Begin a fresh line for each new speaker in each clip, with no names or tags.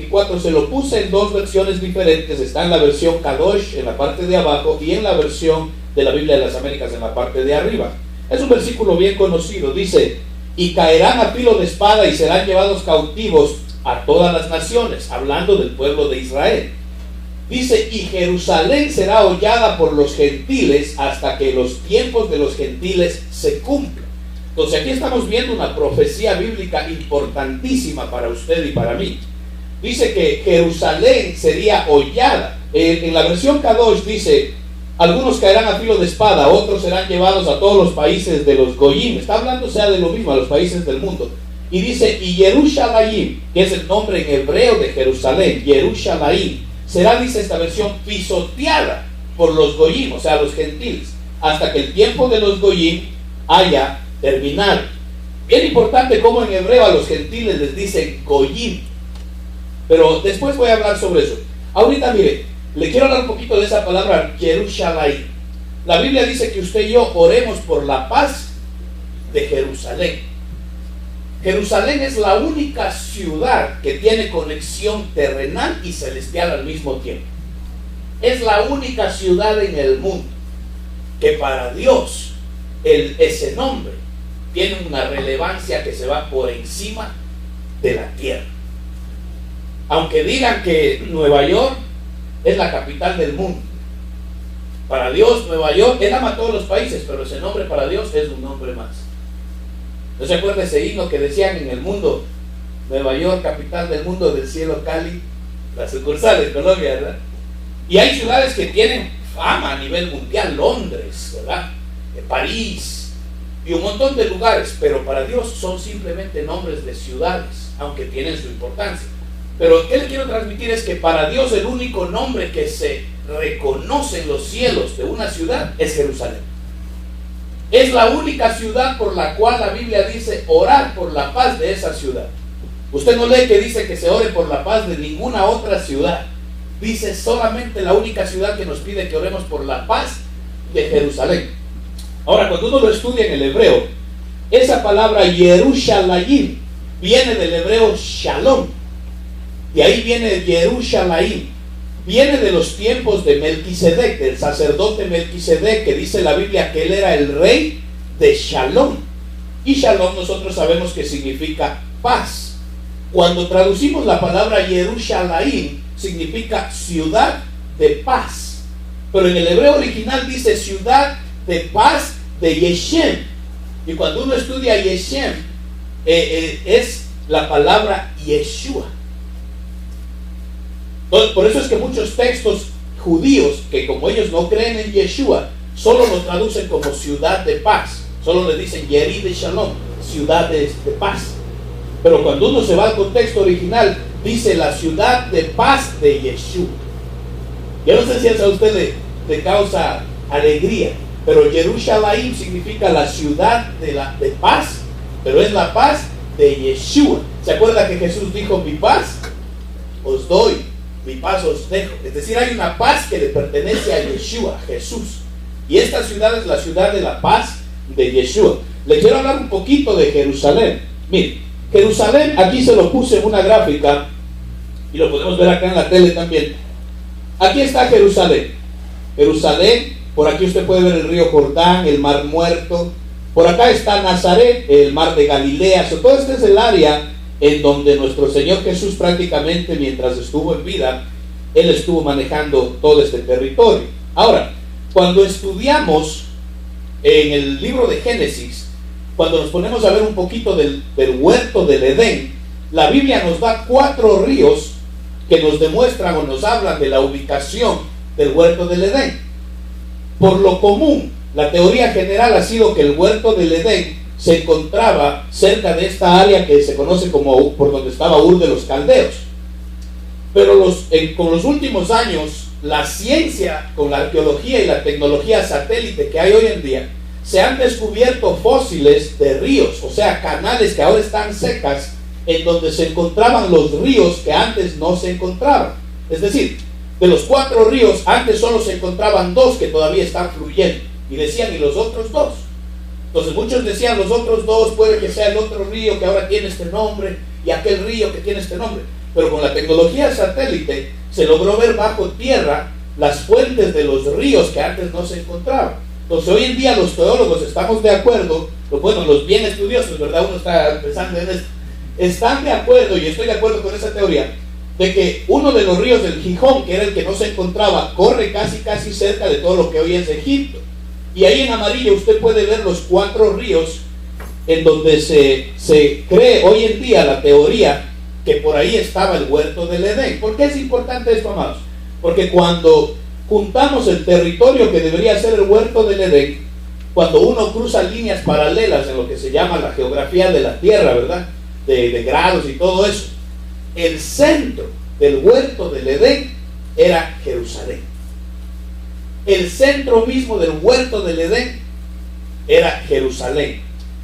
24, se lo puse en dos versiones diferentes. Está en la versión Kadosh en la parte de abajo y en la versión de la Biblia de las Américas en la parte de arriba. Es un versículo bien conocido. Dice: y caerán a filo de espada y serán llevados cautivos a todas las naciones, hablando del pueblo de Israel. Dice: y Jerusalén será hollada por los gentiles hasta que los tiempos de los gentiles se cumplan. Entonces aquí estamos viendo una profecía bíblica importantísima para usted y para mí. Dice que Jerusalén sería hollada. En la versión Kadosh dice: algunos caerán a filo de espada, otros serán llevados a todos los países de los Goyim. Está hablando de lo mismo, a los países del mundo. Y dice: y Jerusalén, que es el nombre en hebreo de Jerusalén, Jerusalén, será, dice esta versión, pisoteada por los Goyim, o sea, los gentiles, hasta que el tiempo de los Goyim haya terminado. Bien importante cómo en hebreo a los gentiles les dicen Goyim, pero después voy a hablar sobre eso. Ahorita mire, le quiero hablar un poquito de esa palabra Jerusalén. La Biblia dice que usted y yo oremos por la paz de Jerusalén. Jerusalén es la única ciudad que tiene conexión terrenal y celestial al mismo tiempo. Es la única ciudad en el mundo que para Dios ese nombre tiene una relevancia que se va por encima de la tierra. Aunque digan que Nueva York es la capital del mundo, para Dios Nueva York, Él ama a todos los países, pero ese nombre para Dios es un nombre más. ¿No se acuerda ese himno que decían en el mundo: Nueva York, capital del mundo, del cielo Cali, la sucursal de Colombia, ¿verdad? Y hay ciudades que tienen fama a nivel mundial: Londres, ¿verdad? París y un montón de lugares, pero para Dios son simplemente nombres de ciudades, aunque tienen su importancia. Pero ¿qué le quiero transmitir? Es que para Dios el único nombre que se reconoce en los cielos de una ciudad es Jerusalén. Es la única ciudad por la cual la Biblia dice orar por la paz de esa ciudad. Usted no lee que dice que se ore por la paz de ninguna otra ciudad. Dice solamente la única ciudad que nos pide que oremos por la paz de Jerusalén. Ahora, cuando uno lo estudia en el hebreo, esa palabra Jerusalén viene del hebreo Shalom. De ahí viene Jerusalén. Viene de los tiempos de Melquisedec, del sacerdote Melquisedec, que dice la Biblia que él era el rey de Shalom. Y Shalom nosotros sabemos que significa paz. Cuando traducimos la palabra Jerusalén, significa ciudad de paz. Pero en el hebreo original dice ciudad de paz de Yeshem. Y cuando uno estudia Yeshem, es la palabra Yeshua. Por eso es que muchos textos judíos, que como ellos no creen en Yeshua, solo lo traducen como ciudad de paz. Solo le dicen Yeri de Shalom, ciudad de paz. Pero cuando uno se va al contexto original, dice la ciudad de paz de Yeshua. Yo no sé si eso a usted le causa alegría, pero Jerusalén significa la ciudad de paz, pero es la paz de Yeshua. ¿Se acuerda que Jesús dijo: mi paz os doy, mi paz os dejo? Es decir, hay una paz que le pertenece a Yeshua, Jesús. Y esta ciudad es la ciudad de la paz de Yeshua. Le quiero hablar un poquito de Jerusalén. Mire, Jerusalén, aquí se lo puse en una gráfica y lo podemos ver acá en la tele también. Aquí está Jerusalén. Jerusalén, por aquí usted puede ver el río Jordán, el mar Muerto. Por acá está Nazaret, el mar de Galilea. Todo este es el área en donde nuestro Señor Jesús prácticamente mientras estuvo en vida, Él estuvo manejando todo este territorio. Ahora, cuando estudiamos en el libro de Génesis, cuando nos ponemos a ver un poquito del huerto del Edén, la Biblia nos da 4 ríos que nos demuestran o nos hablan de la ubicación del huerto del Edén. Por lo común, la teoría general ha sido que el huerto del Edén se encontraba cerca de esta área que se conoce como por donde estaba Ur de los Caldeos. Pero con los últimos años, la ciencia, con la arqueología y la tecnología satélite que hay hoy en día, se han descubierto fósiles de ríos, o sea, canales que ahora están secas, en donde se encontraban los ríos que antes no se encontraban. Es decir, de los 4 ríos, antes solo se encontraban 2 que todavía están fluyendo. Y decían, ¿y los otros 2? Entonces muchos decían, los otros 2 puede que sea el otro río que ahora tiene este nombre y aquel río que tiene este nombre. pero con la tecnología satélite se logró ver bajo tierra las fuentes de los ríos que antes no se encontraban. Entonces hoy en día los teólogos estamos de acuerdo, bueno, los bien estudiosos, ¿verdad? Uno está pensando en esto, están de acuerdo, y estoy de acuerdo con esa teoría, de que uno de los ríos del Gijón, que era el que no se encontraba, corre casi cerca de todo lo que hoy es Egipto. Y ahí en amarillo usted puede ver los 4 ríos en donde se cree hoy en día la teoría que por ahí estaba el huerto del Edén. ¿Por qué es importante esto, amados? Porque cuando juntamos el territorio que debería ser el huerto del Edén, cuando uno cruza líneas paralelas en lo que se llama la geografía de la tierra, ¿verdad? De grados y todo eso, el centro del huerto del Edén era Jerusalén. El centro mismo del huerto del Edén era Jerusalén.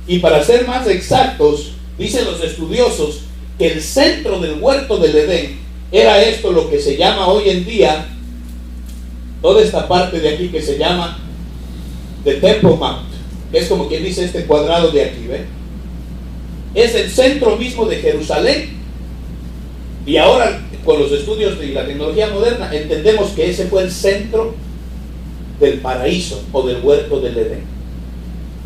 Y para ser más exactos, dicen los estudiosos que el centro del huerto del Edén era esto, lo que se llama hoy en día, toda esta parte de aquí que se llama The Temple Mount, que es como quien dice este cuadrado de aquí, ¿ve? Es el centro mismo de Jerusalén. Y ahora con los estudios de la tecnología moderna entendemos que ese fue el centro del paraíso o del huerto del Edén.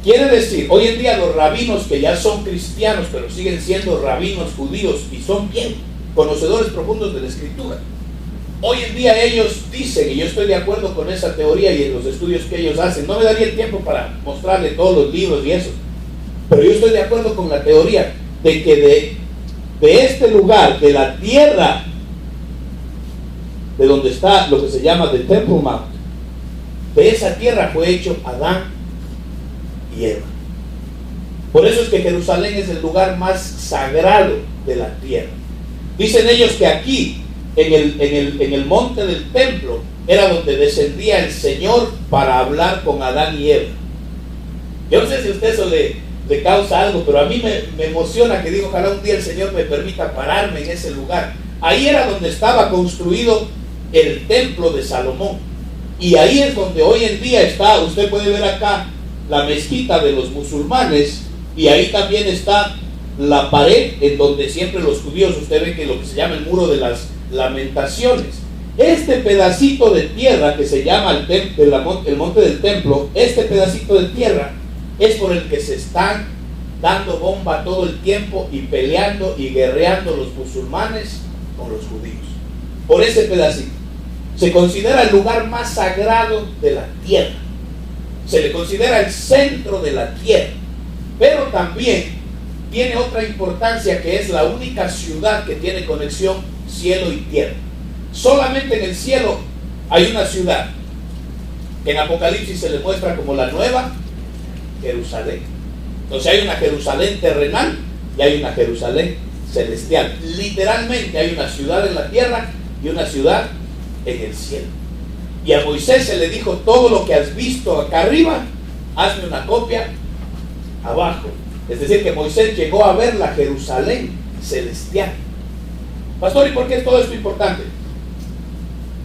Quiere decir, hoy en día los rabinos que ya son cristianos pero siguen siendo rabinos judíos y son bien conocedores profundos de la escritura, hoy en día ellos dicen, y yo estoy de acuerdo con esa teoría y en los estudios que ellos hacen, no me daría el tiempo para mostrarle todos los libros y eso, pero yo estoy de acuerdo con la teoría de que de este lugar, de la tierra de donde está lo que se llama The Temple Mount, de esa tierra fue hecho Adán y Eva. Por eso es que Jerusalén es el lugar más sagrado de la tierra. Dicen ellos que aquí en el monte del templo era donde descendía el Señor para hablar con Adán y Eva. Yo no sé si a usted eso le causa algo, pero a mí me emociona que digo, ojalá un día el Señor me permita pararme en ese lugar. Ahí era donde estaba construido el templo de Salomón, y ahí es donde hoy en día está, usted puede ver acá la mezquita de los musulmanes, y ahí también está la pared en donde siempre los judíos, usted ve que lo que se llama el muro de las lamentaciones. Este pedacito de tierra que se llama el monte del templo, este pedacito de tierra es por el que se están dando bomba todo el tiempo y peleando y guerreando los musulmanes con los judíos. Por ese pedacito se considera el lugar más sagrado de la tierra, se le considera el centro de la tierra, pero también tiene otra importancia, que es la única ciudad que tiene conexión cielo y tierra. Solamente en el cielo hay una ciudad que en Apocalipsis se le muestra como la nueva Jerusalén. Entonces hay una Jerusalén terrenal y hay una Jerusalén celestial. Literalmente hay una ciudad en la tierra y una ciudad en el cielo. Y a Moisés se le dijo, todo lo que has visto acá arriba, hazme una copia abajo. Es decir, que Moisés llegó a ver la Jerusalén celestial. Pastor, ¿y por qué es todo esto importante?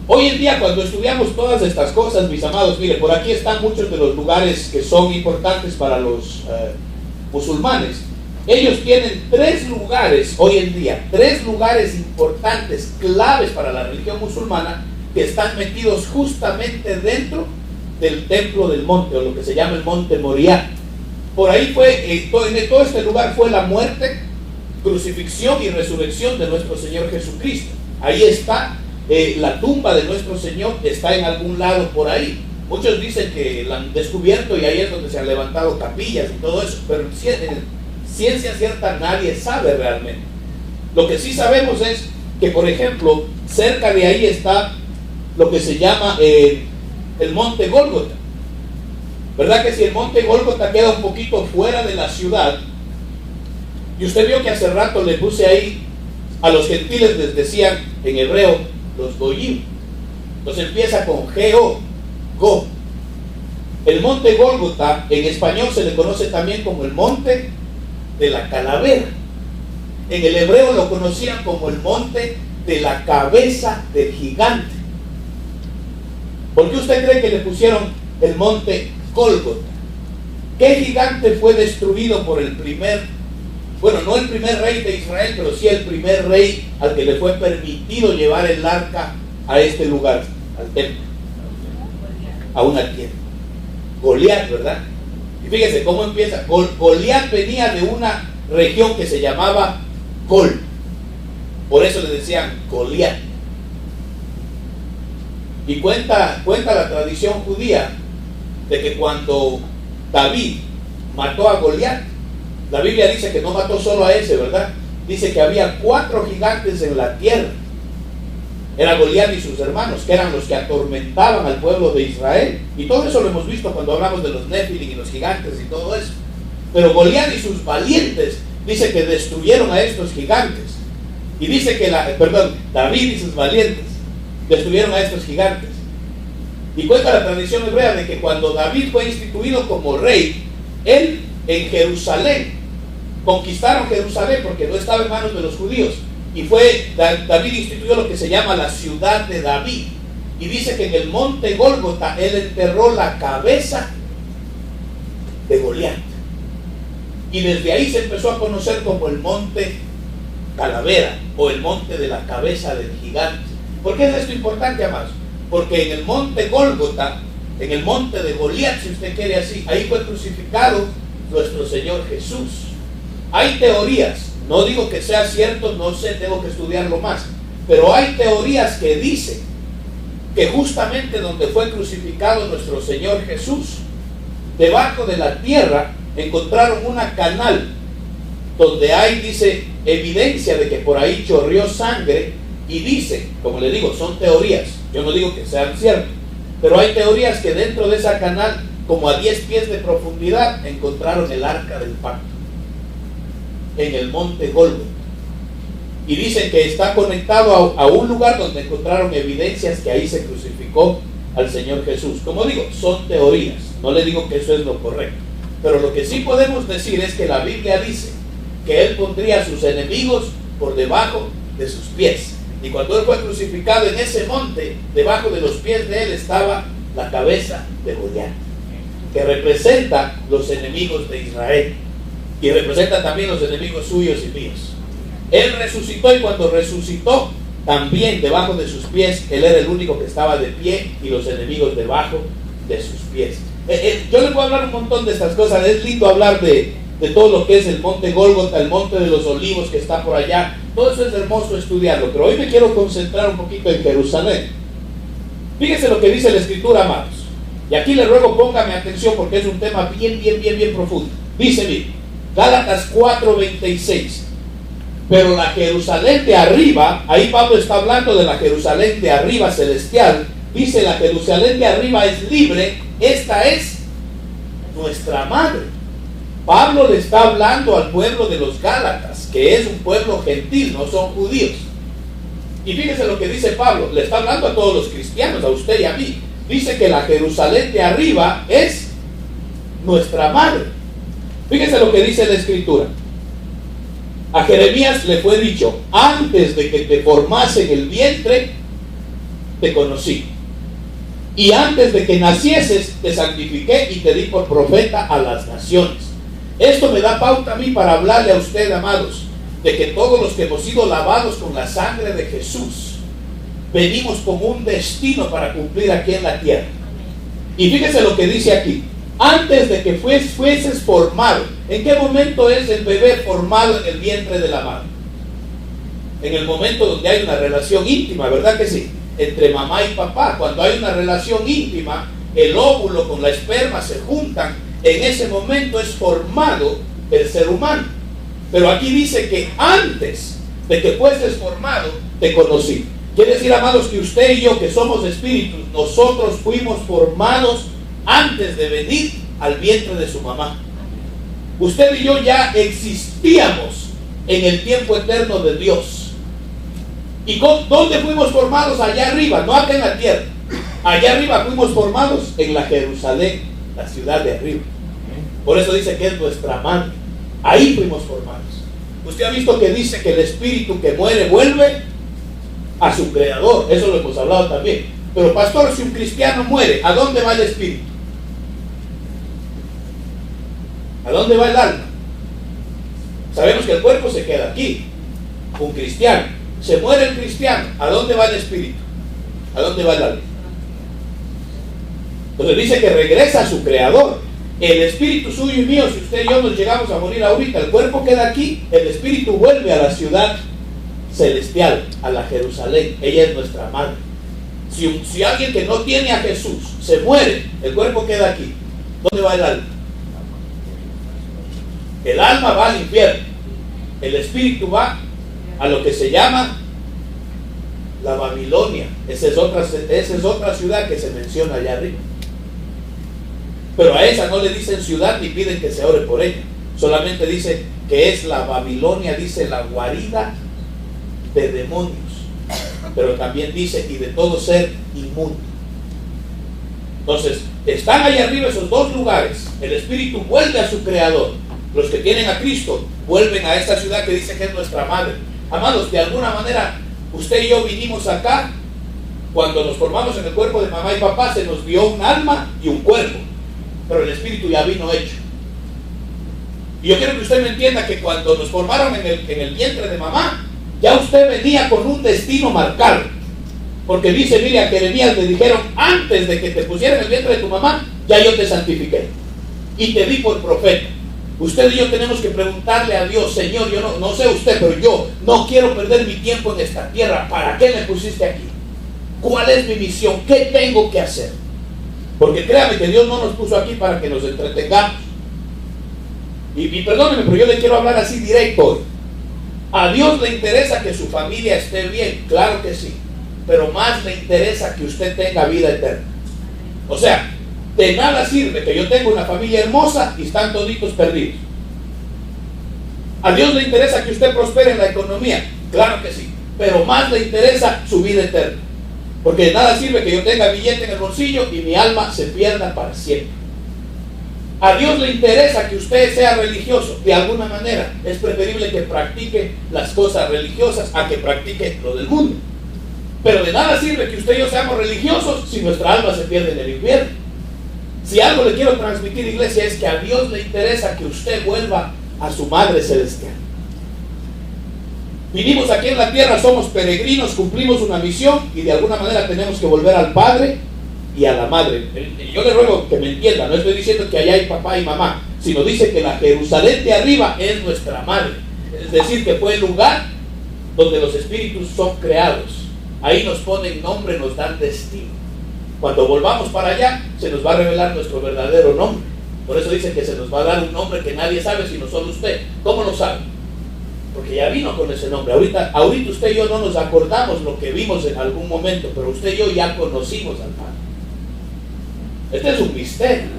Hoy en día, cuando estudiamos todas estas cosas, mis amados, mire, por aquí están muchos de los lugares que son importantes para los musulmanes. Ellos tienen 3 lugares hoy en día, 3 lugares importantes, claves para la religión musulmana, que están metidos justamente dentro del templo del monte, o lo que se llama el monte Moriah. Por ahí fue, en todo este lugar fue la muerte, crucifixión y resurrección de nuestro Señor Jesucristo. Ahí está la tumba de nuestro Señor, está en algún lado por ahí. Muchos dicen que la han descubierto y ahí es donde se han levantado capillas y todo eso, pero ciencia cierta nadie sabe realmente. Lo que sí sabemos es que, por ejemplo, cerca de ahí está lo que se llama el monte Gólgota. ¿Verdad que si el monte Gólgota queda un poquito fuera de la ciudad? Y usted vio que hace rato le puse ahí, a los gentiles les decían en hebreo los goyim. Entonces empieza con G-O, Go. El monte Gólgota en español se le conoce también como el monte de la calavera. En el hebreo lo conocían como el monte de la cabeza del gigante. ¿Por qué usted cree que le pusieron el monte Gólgota? ¿Qué gigante fue destruido por el primer bueno, no el primer rey de Israel, pero sí el primer rey al que le fue permitido llevar el arca a este lugar, al templo, a una tienda. Goliat, ¿verdad? Y fíjese cómo empieza. Goliat venía de una región que se llamaba Gol, por eso le decían Goliat. Y cuenta la tradición judía de que cuando David mató a Goliat, la Biblia dice que no mató solo a ese, ¿verdad? Dice que había 4 gigantes en la tierra. Era Goliat y sus hermanos, que eran los que atormentaban al pueblo de Israel. Y todo eso lo hemos visto cuando hablamos de los Nefilim y los gigantes y todo eso. Pero Goliat y sus valientes, dice que destruyeron a estos gigantes. Y dice que David y sus valientes destruyeron a estos gigantes. Y cuenta la tradición hebrea de que cuando David fue instituido como rey, él en Jerusalén, conquistaron Jerusalén porque no estaba en manos de los judíos. Y David instituyó lo que se llama la ciudad de David. Y dice que en el monte Gólgota él enterró la cabeza de Goliat. Y desde ahí se empezó a conocer como el monte Calavera o el monte de la cabeza del gigante. ¿Por qué es esto importante, amados? Porque en el monte Gólgota, en el monte de Goliat, si usted quiere así, ahí fue crucificado nuestro Señor Jesús. Hay teorías, no digo que sea cierto, no sé, tengo que estudiarlo más, pero hay teorías que dicen que justamente donde fue crucificado nuestro Señor Jesús, debajo de la tierra encontraron una canal donde hay, dice, evidencia de que por ahí chorrió sangre. Y dice, como le digo, son teorías, yo no digo que sean ciertas, pero hay teorías que dentro de esa canal, como a 10 pies de profundidad, encontraron el arca del pacto en el monte Gólgota. Y dicen que está conectado a un lugar donde encontraron evidencias que ahí se crucificó al Señor Jesús. Como digo, son teorías, no le digo que eso es lo correcto, pero lo que sí podemos decir es que la Biblia dice que Él pondría a sus enemigos por debajo de sus pies. Y cuando Él fue crucificado en ese monte, debajo de los pies de Él estaba la cabeza de Goliat, que representa los enemigos de Israel y representa también los enemigos suyos y míos. Él resucitó, y cuando resucitó, también debajo de sus pies, Él era el único que estaba de pie y los enemigos debajo de sus pies. Yo le puedo hablar un montón de estas cosas. Es lindo hablar de todo lo que es el monte Gólgota, el monte de los olivos que está por allá. Todo eso es hermoso estudiarlo, pero hoy me quiero concentrar un poquito en Jerusalén. Fíjese lo que dice la Escritura, amados. Y aquí le ruego póngame atención porque es un tema bien profundo. Dice bien, Gálatas 4:26. Pero la Jerusalén de arriba, ahí Pablo está hablando de la Jerusalén de arriba celestial. Dice, la Jerusalén de arriba es libre, esta es nuestra madre. Pablo le está hablando al pueblo de los Gálatas, que es un pueblo gentil, no son judíos. Y fíjese lo que dice Pablo, le está hablando a todos los cristianos, a usted y a mí. Dice que la Jerusalén de arriba es nuestra madre. Fíjese lo que dice la Escritura. A Jeremías le fue dicho, antes de que te formase en el vientre, te conocí. Y antes de que nacieses, te santifiqué y te di por profeta a las naciones. Esto me da pauta a mí para hablarle a usted, amados, de que todos los que hemos sido lavados con la sangre de Jesús, venimos con un destino para cumplir aquí en la tierra. Y fíjese lo que dice aquí. Antes de que fueses formado. ¿En qué momento es el bebé formado en el vientre de la madre? En el momento donde hay una relación íntima, ¿verdad que sí? Entre mamá y papá. Cuando hay una relación íntima, el óvulo con la esperma se juntan. En ese momento es formado el ser humano. Pero aquí dice que antes de que fueses formado, te conocí. Quiere decir, amados, que usted y yo, que somos espíritus, nosotros fuimos formados antes de venir al vientre de su mamá. Usted y yo ya existíamos en el tiempo eterno de Dios. ¿Y dónde fuimos formados? Allá arriba, no acá en la tierra. Allá arriba fuimos formados en la Jerusalén, la ciudad de arriba. Por eso dice que es nuestra madre. Ahí fuimos formados. Usted ha visto que dice que el espíritu que muere vuelve a su creador. Eso lo hemos hablado también. Pero pastor, si un cristiano muere, ¿a dónde va el espíritu? ¿A dónde va el alma? Sabemos que el cuerpo se queda aquí. Un cristiano. Se muere el cristiano. ¿A dónde va el espíritu? ¿A dónde va el alma? Entonces dice que regresa a su creador. El espíritu suyo y mío, si usted y yo nos llegamos a morir ahorita, el cuerpo queda aquí, el espíritu vuelve a la ciudad celestial, a la Jerusalén. Ella es nuestra madre. Si alguien que no tiene a Jesús se muere, el cuerpo queda aquí. ¿Dónde va el alma? El alma va al infierno. El espíritu va a lo que se llama la Babilonia. Esa es otra ciudad que se menciona allá arriba. Pero a esa no le dicen ciudad ni piden que se ore por ella. Solamente dice que es la Babilonia, dice la guarida de demonios. Pero también dice y de todo ser inmundo. Entonces, están allá arriba esos dos lugares. El espíritu vuelve a su creador. Los que tienen a Cristo vuelven a esta ciudad que dice que es nuestra madre. Amados, de alguna manera, usted y yo vinimos acá. Cuando nos formamos en el cuerpo de mamá y papá, se nos dio un alma y un cuerpo. Pero el espíritu ya vino hecho. Y yo quiero que usted me entienda que cuando nos formaron en el vientre de mamá, ya usted venía con un destino marcado. Porque dice, mire, a Jeremías le dijeron, antes de que te pusieran en el vientre de tu mamá, ya yo te santifiqué y te di por profeta. Usted y yo tenemos que preguntarle a Dios, Señor, yo no sé usted, pero yo no quiero perder mi tiempo en esta tierra. ¿Para qué me pusiste aquí? ¿Cuál es mi misión? ¿Qué tengo que hacer? Porque créame que Dios no nos puso aquí para que nos entretengamos. Y perdóneme, pero yo le quiero hablar así directo hoy. A Dios le interesa que su familia esté bien, claro que sí. Pero más le interesa que usted tenga vida eterna. O sea, de nada sirve que yo tenga una familia hermosa y están toditos perdidos. A Dios le interesa que usted prospere en la economía, claro que sí. Pero más le interesa su vida eterna. Porque de nada sirve que yo tenga billete en el bolsillo y mi alma se pierda para siempre. A Dios le interesa que usted sea religioso de alguna manera. Es preferible que practique las cosas religiosas a que practique lo del mundo. Pero de nada sirve que usted y yo seamos religiosos si nuestra alma se pierde en el infierno. Si algo le quiero transmitir, iglesia, es que a Dios le interesa que usted vuelva a su Madre Celestial. Vinimos aquí en la tierra, somos peregrinos, cumplimos una misión y de alguna manera tenemos que volver al Padre y a la Madre. Yo le ruego que me entienda, no estoy diciendo que allá hay papá y mamá, sino dice que la Jerusalén de arriba es nuestra Madre. Es decir, que fue el lugar donde los espíritus son creados. Ahí nos ponen nombre, nos dan destino. Cuando volvamos para allá, se nos va a revelar nuestro verdadero nombre. Por eso dice que se nos va a dar un nombre que nadie sabe sino solo usted. ¿Cómo lo sabe? Porque ya vino con ese nombre. Ahorita usted y yo no nos acordamos lo que vimos en algún momento, pero usted y yo ya conocimos al Padre. Este es un misterio.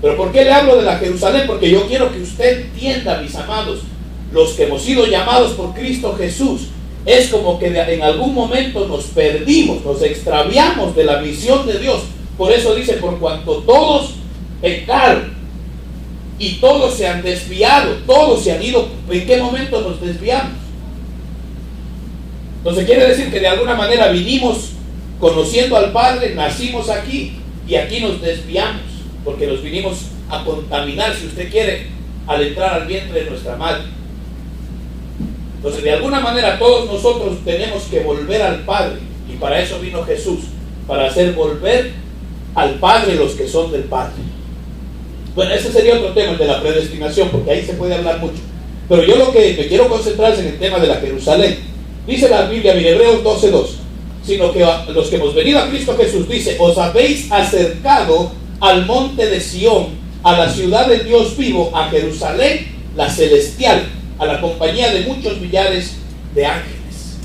¿Pero por qué le hablo de la Jerusalén? Porque yo quiero que usted entienda, mis amados, los que hemos sido llamados por Cristo Jesús. Es como que en algún momento nos perdimos, nos extraviamos de la misión de Dios. Por eso dice, por cuanto todos pecaron y todos se han desviado, todos se han ido. ¿En qué momento nos desviamos? Entonces quiere decir que de alguna manera vinimos conociendo al Padre, nacimos aquí y aquí nos desviamos, porque nos vinimos a contaminar, si usted quiere, al entrar al vientre de nuestra madre. Entonces de alguna manera todos nosotros tenemos que volver al Padre, y para eso vino Jesús, para hacer volver al Padre los que son del Padre. Bueno, ese sería otro tema, el de la predestinación, porque ahí se puede hablar mucho. Pero yo lo que me quiero concentrar es en el tema de la Jerusalén. Dice la Biblia en Hebreos 12:2, sino que los que hemos venido a Cristo Jesús, dice, os habéis acercado al monte de Sión, a la ciudad del Dios vivo, a Jerusalén, la celestial, a la compañía de muchos millares de ángeles.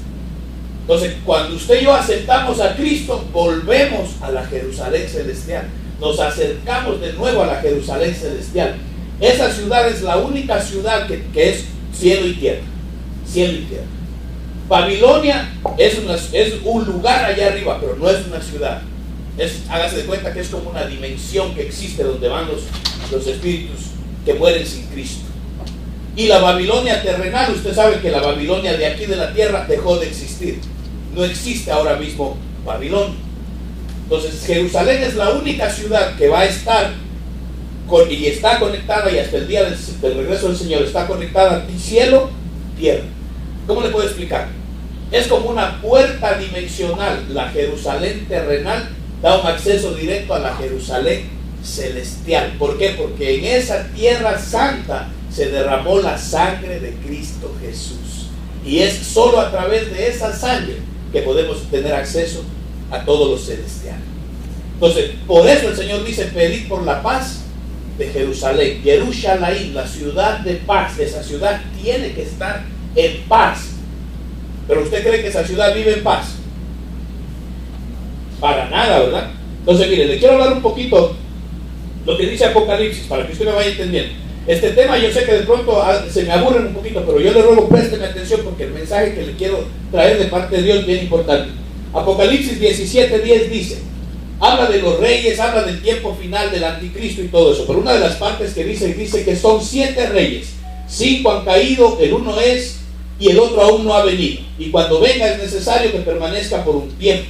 Entonces, cuando usted y yo aceptamos a Cristo, volvemos a la Jerusalén celestial. Nos acercamos de nuevo a la Jerusalén celestial. Esa ciudad es la única ciudad que es cielo y tierra. Cielo y tierra. Babilonia es un lugar allá arriba, pero no es una ciudad. Hágase de cuenta que es como una dimensión que existe donde van los espíritus que mueren sin Cristo. Y la Babilonia terrenal, usted sabe que la Babilonia de aquí de la tierra dejó de existir. No existe ahora mismo Babilonia. Entonces Jerusalén es la única ciudad que va a estar y está conectada, y hasta el día del regreso del Señor está conectada cielo, tierra. ¿Cómo le puedo explicar? Es como una puerta dimensional. La Jerusalén terrenal da un acceso directo a la Jerusalén celestial. ¿Por qué? Porque en esa tierra santa se derramó la sangre de Cristo Jesús, y es solo a través de esa sangre que podemos tener acceso a todo lo celestial. Entonces, por eso el Señor dice: pedid por la paz de Jerusalén. Jerusalén, la ciudad de paz. Esa ciudad tiene que estar en paz. Pero ¿usted cree que esa ciudad vive en paz? Para nada, ¿verdad? Entonces, mire, le quiero hablar un poquito lo que dice Apocalipsis, para que usted me vaya entendiendo. Este tema yo sé que de pronto se me aburren un poquito, pero yo le ruego présteme atención, porque el mensaje que le quiero traer de parte de Dios es bien importante. Apocalipsis 17:10 dice, habla de los reyes, habla del tiempo final del anticristo y todo eso, pero una de las partes que dice que son 7 reyes, 5 han caído, el uno es, y el otro aún no ha venido, y cuando venga es necesario que permanezca por un tiempo.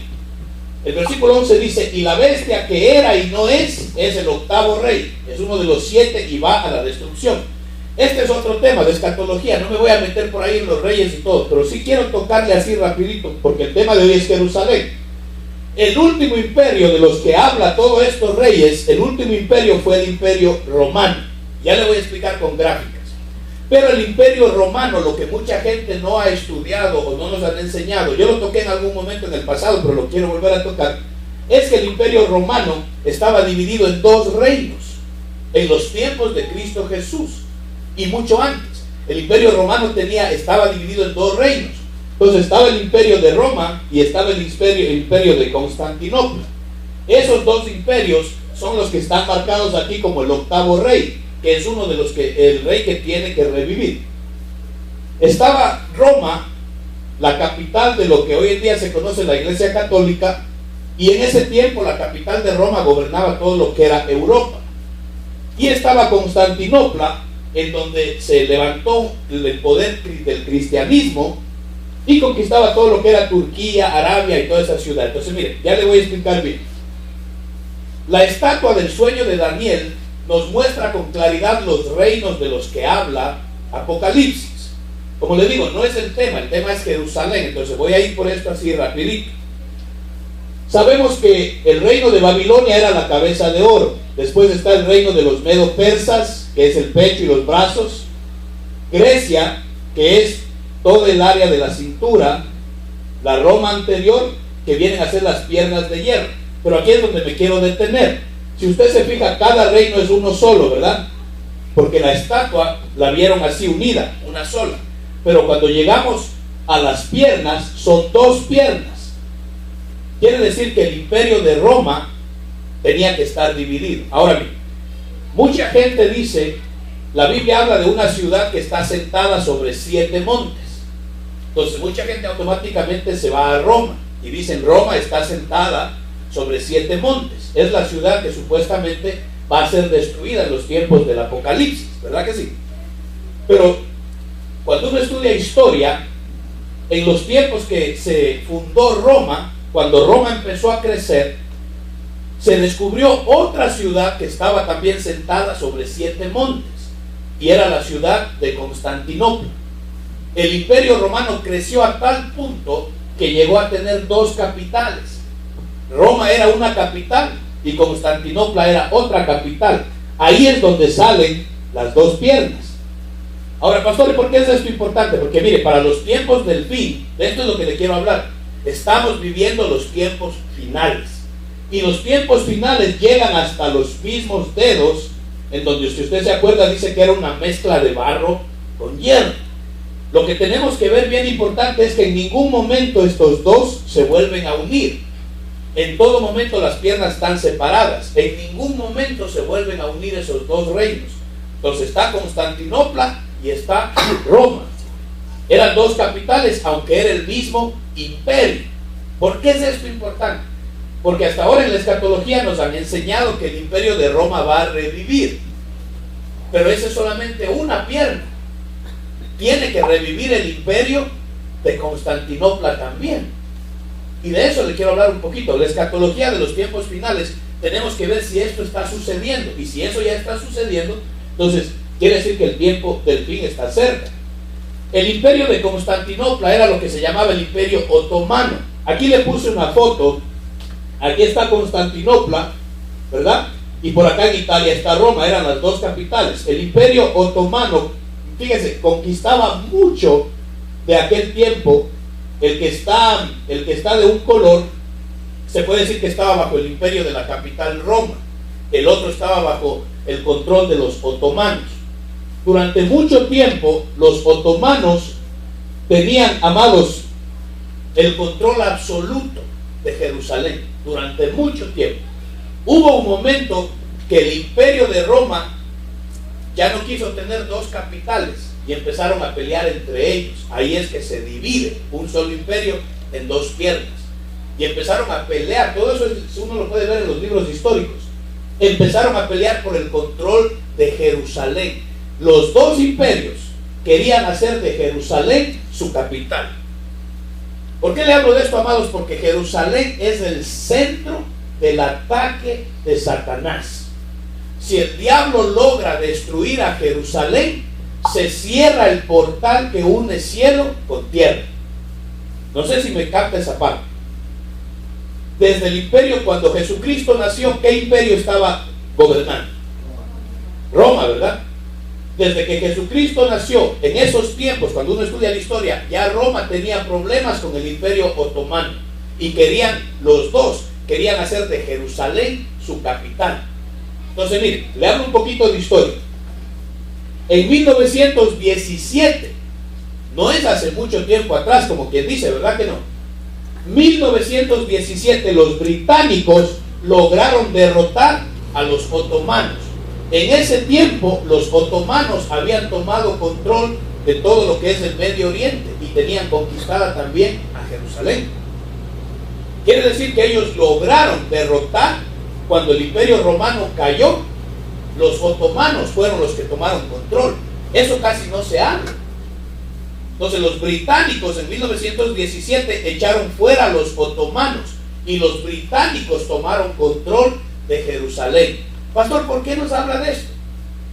El versículo 11 dice: y la bestia que era y no es el 8º rey, es uno de los 7 y va a la destrucción. Este es otro tema de escatología, no me voy a meter por ahí en los reyes y todo, pero sí quiero tocarle así rapidito, porque el tema de hoy es Jerusalén. El último imperio de los que habla todos estos reyes, el último imperio fue el imperio romano. Ya le voy a explicar con gráficas. Pero el imperio romano, lo que mucha gente no ha estudiado o no nos han enseñado, yo lo toqué en algún momento en el pasado, pero lo quiero volver a tocar, es que el imperio romano estaba dividido en 2 reinos, en los tiempos de Cristo Jesús, y mucho antes. El imperio romano estaba dividido en 2 reinos. Entonces estaba el imperio de Roma y estaba el imperio de Constantinopla. Esos 2 imperios son los que están marcados aquí como el 8º rey, que es uno de los el rey que tiene que revivir. Estaba Roma, la capital de lo que hoy en día se conoce la Iglesia Católica, y en ese tiempo la capital de Roma gobernaba todo lo que era Europa. Y estaba Constantinopla, en donde se levantó el poder del cristianismo y conquistaba todo lo que era Turquía, Arabia y toda esa ciudad. Entonces, mire, ya le voy a explicar bien. La estatua del sueño de Daniel nos muestra con claridad los reinos de los que habla Apocalipsis. Como le digo, no es el tema es Jerusalén. Entonces voy a ir por esto así rapidito. Sabemos que el reino de Babilonia era la cabeza de oro. Después está el reino de los medo-persas, que es el pecho y los brazos. Grecia, que es todo el área de la cintura. La Roma anterior, que vienen a ser las piernas de hierro. Pero aquí es donde me quiero detener. Si usted se fija, cada reino es uno solo, ¿verdad? Porque la estatua la vieron así unida, una sola. Pero cuando llegamos a las piernas, son 2 piernas. Quiere decir que el imperio de Roma tenía que estar dividido. Ahora bien, mucha gente dice, la Biblia habla de una ciudad que está sentada sobre 7 montes. Entonces mucha gente automáticamente se va a Roma y dicen, Roma está sentada sobre 7 montes. Es la ciudad que supuestamente va a ser destruida en los tiempos del Apocalipsis, ¿verdad que sí? Pero cuando uno estudia historia, en los tiempos que se fundó Roma, cuando Roma empezó a crecer, se descubrió otra ciudad que estaba también sentada sobre 7 montes, y era la ciudad de Constantinopla. El imperio romano creció a tal punto que llegó a tener 2 capitales. Roma era una capital y Constantinopla era otra capital. Ahí es donde salen las 2 piernas. Ahora, pastor, ¿por qué es esto importante? Porque mire, para los tiempos del fin, de esto es lo que le quiero hablar. Estamos viviendo los tiempos finales. Y los tiempos finales llegan hasta los mismos dedos, en donde, si usted se acuerda, dice que era una mezcla de barro con hierro. Lo que tenemos que ver bien importante es que en ningún momento estos 2 se vuelven a unir. En todo momento las piernas están separadas. En ningún momento se vuelven a unir esos 2 reinos. Entonces está Constantinopla y está Roma. Eran 2 capitales, aunque era el mismo imperio. ¿Por qué es esto importante? Porque hasta ahora en la escatología nos han enseñado que el imperio de Roma va a revivir. Pero esa es solamente una pierna. Tiene que revivir el imperio de Constantinopla también. Y de eso le quiero hablar un poquito. La escatología de los tiempos finales tenemos que ver si esto está sucediendo, y si eso ya está sucediendo, entonces quiere decir que el tiempo del fin está cerca. El imperio de Constantinopla era lo que se llamaba el imperio otomano. Aquí le puse una foto. Aquí está Constantinopla, ¿verdad? Y por acá en Italia está Roma, eran las dos capitales. El imperio otomano, fíjense, conquistaba mucho de aquel tiempo. El que está de un color, se puede decir que estaba bajo el imperio de la capital Roma. El otro estaba bajo el control de los otomanos. Durante mucho tiempo, los otomanos tenían, amados, el control absoluto de Jerusalén. Durante mucho tiempo. Hubo un momento que el imperio de Roma ya no quiso tener dos capitales y empezaron a pelear entre ellos. Ahí es que se divide un solo imperio en dos piernas. Y empezaron a pelear. Todo eso uno lo puede ver en los libros históricos. Empezaron a pelear por el control de Jerusalén. Los dos imperios querían hacer de Jerusalén su capital. ¿Por qué le hablo de esto, amados? Porque Jerusalén es el centro del ataque de Satanás. Si el diablo logra destruir a Jerusalén, se cierra el portal que une cielo con tierra. No sé si me capta esa parte. Desde el imperio, cuando Jesucristo nació, ¿qué imperio estaba gobernando? Roma, ¿verdad? Desde que Jesucristo nació, en esos tiempos, cuando uno estudia la historia, ya Roma tenía problemas con el imperio otomano. Y los dos querían hacer de Jerusalén su capital. Entonces, mire, le hablo un poquito de historia. En 1917, no es hace mucho tiempo atrás, como quien dice, ¿verdad que no? 1917, los británicos lograron derrotar a los otomanos. En ese tiempo, los otomanos habían tomado control de todo lo que es el Medio Oriente y tenían conquistada también a Jerusalén. Quiere decir que ellos lograron derrotar. Cuando el imperio romano cayó, los otomanos fueron los que tomaron control. Eso casi no se habla. Entonces los británicos en 1917 echaron fuera a los otomanos y los británicos tomaron control de Jerusalén. Pastor, ¿por qué nos habla de esto?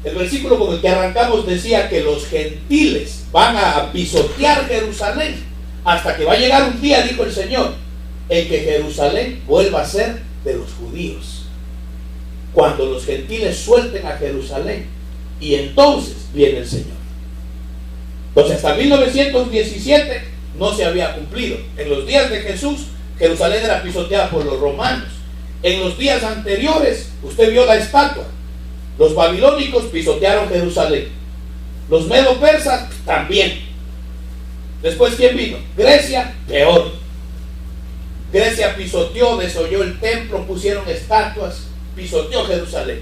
El versículo con el que arrancamos decía que los gentiles van a pisotear Jerusalén hasta que va a llegar un día, dijo el Señor, en que Jerusalén vuelva a ser de los judíos. Cuando los gentiles suelten a Jerusalén, y entonces viene el Señor. Entonces hasta 1917 no se había cumplido. En los días de Jesús, Jerusalén era pisoteada por los romanos. En los días anteriores, usted vio la estatua. Los babilónicos pisotearon Jerusalén. Los medo-persas también. Después, ¿quién vino? Grecia, peor. Grecia pisoteó, desolló el templo, pusieron estatuas, pisoteó Jerusalén.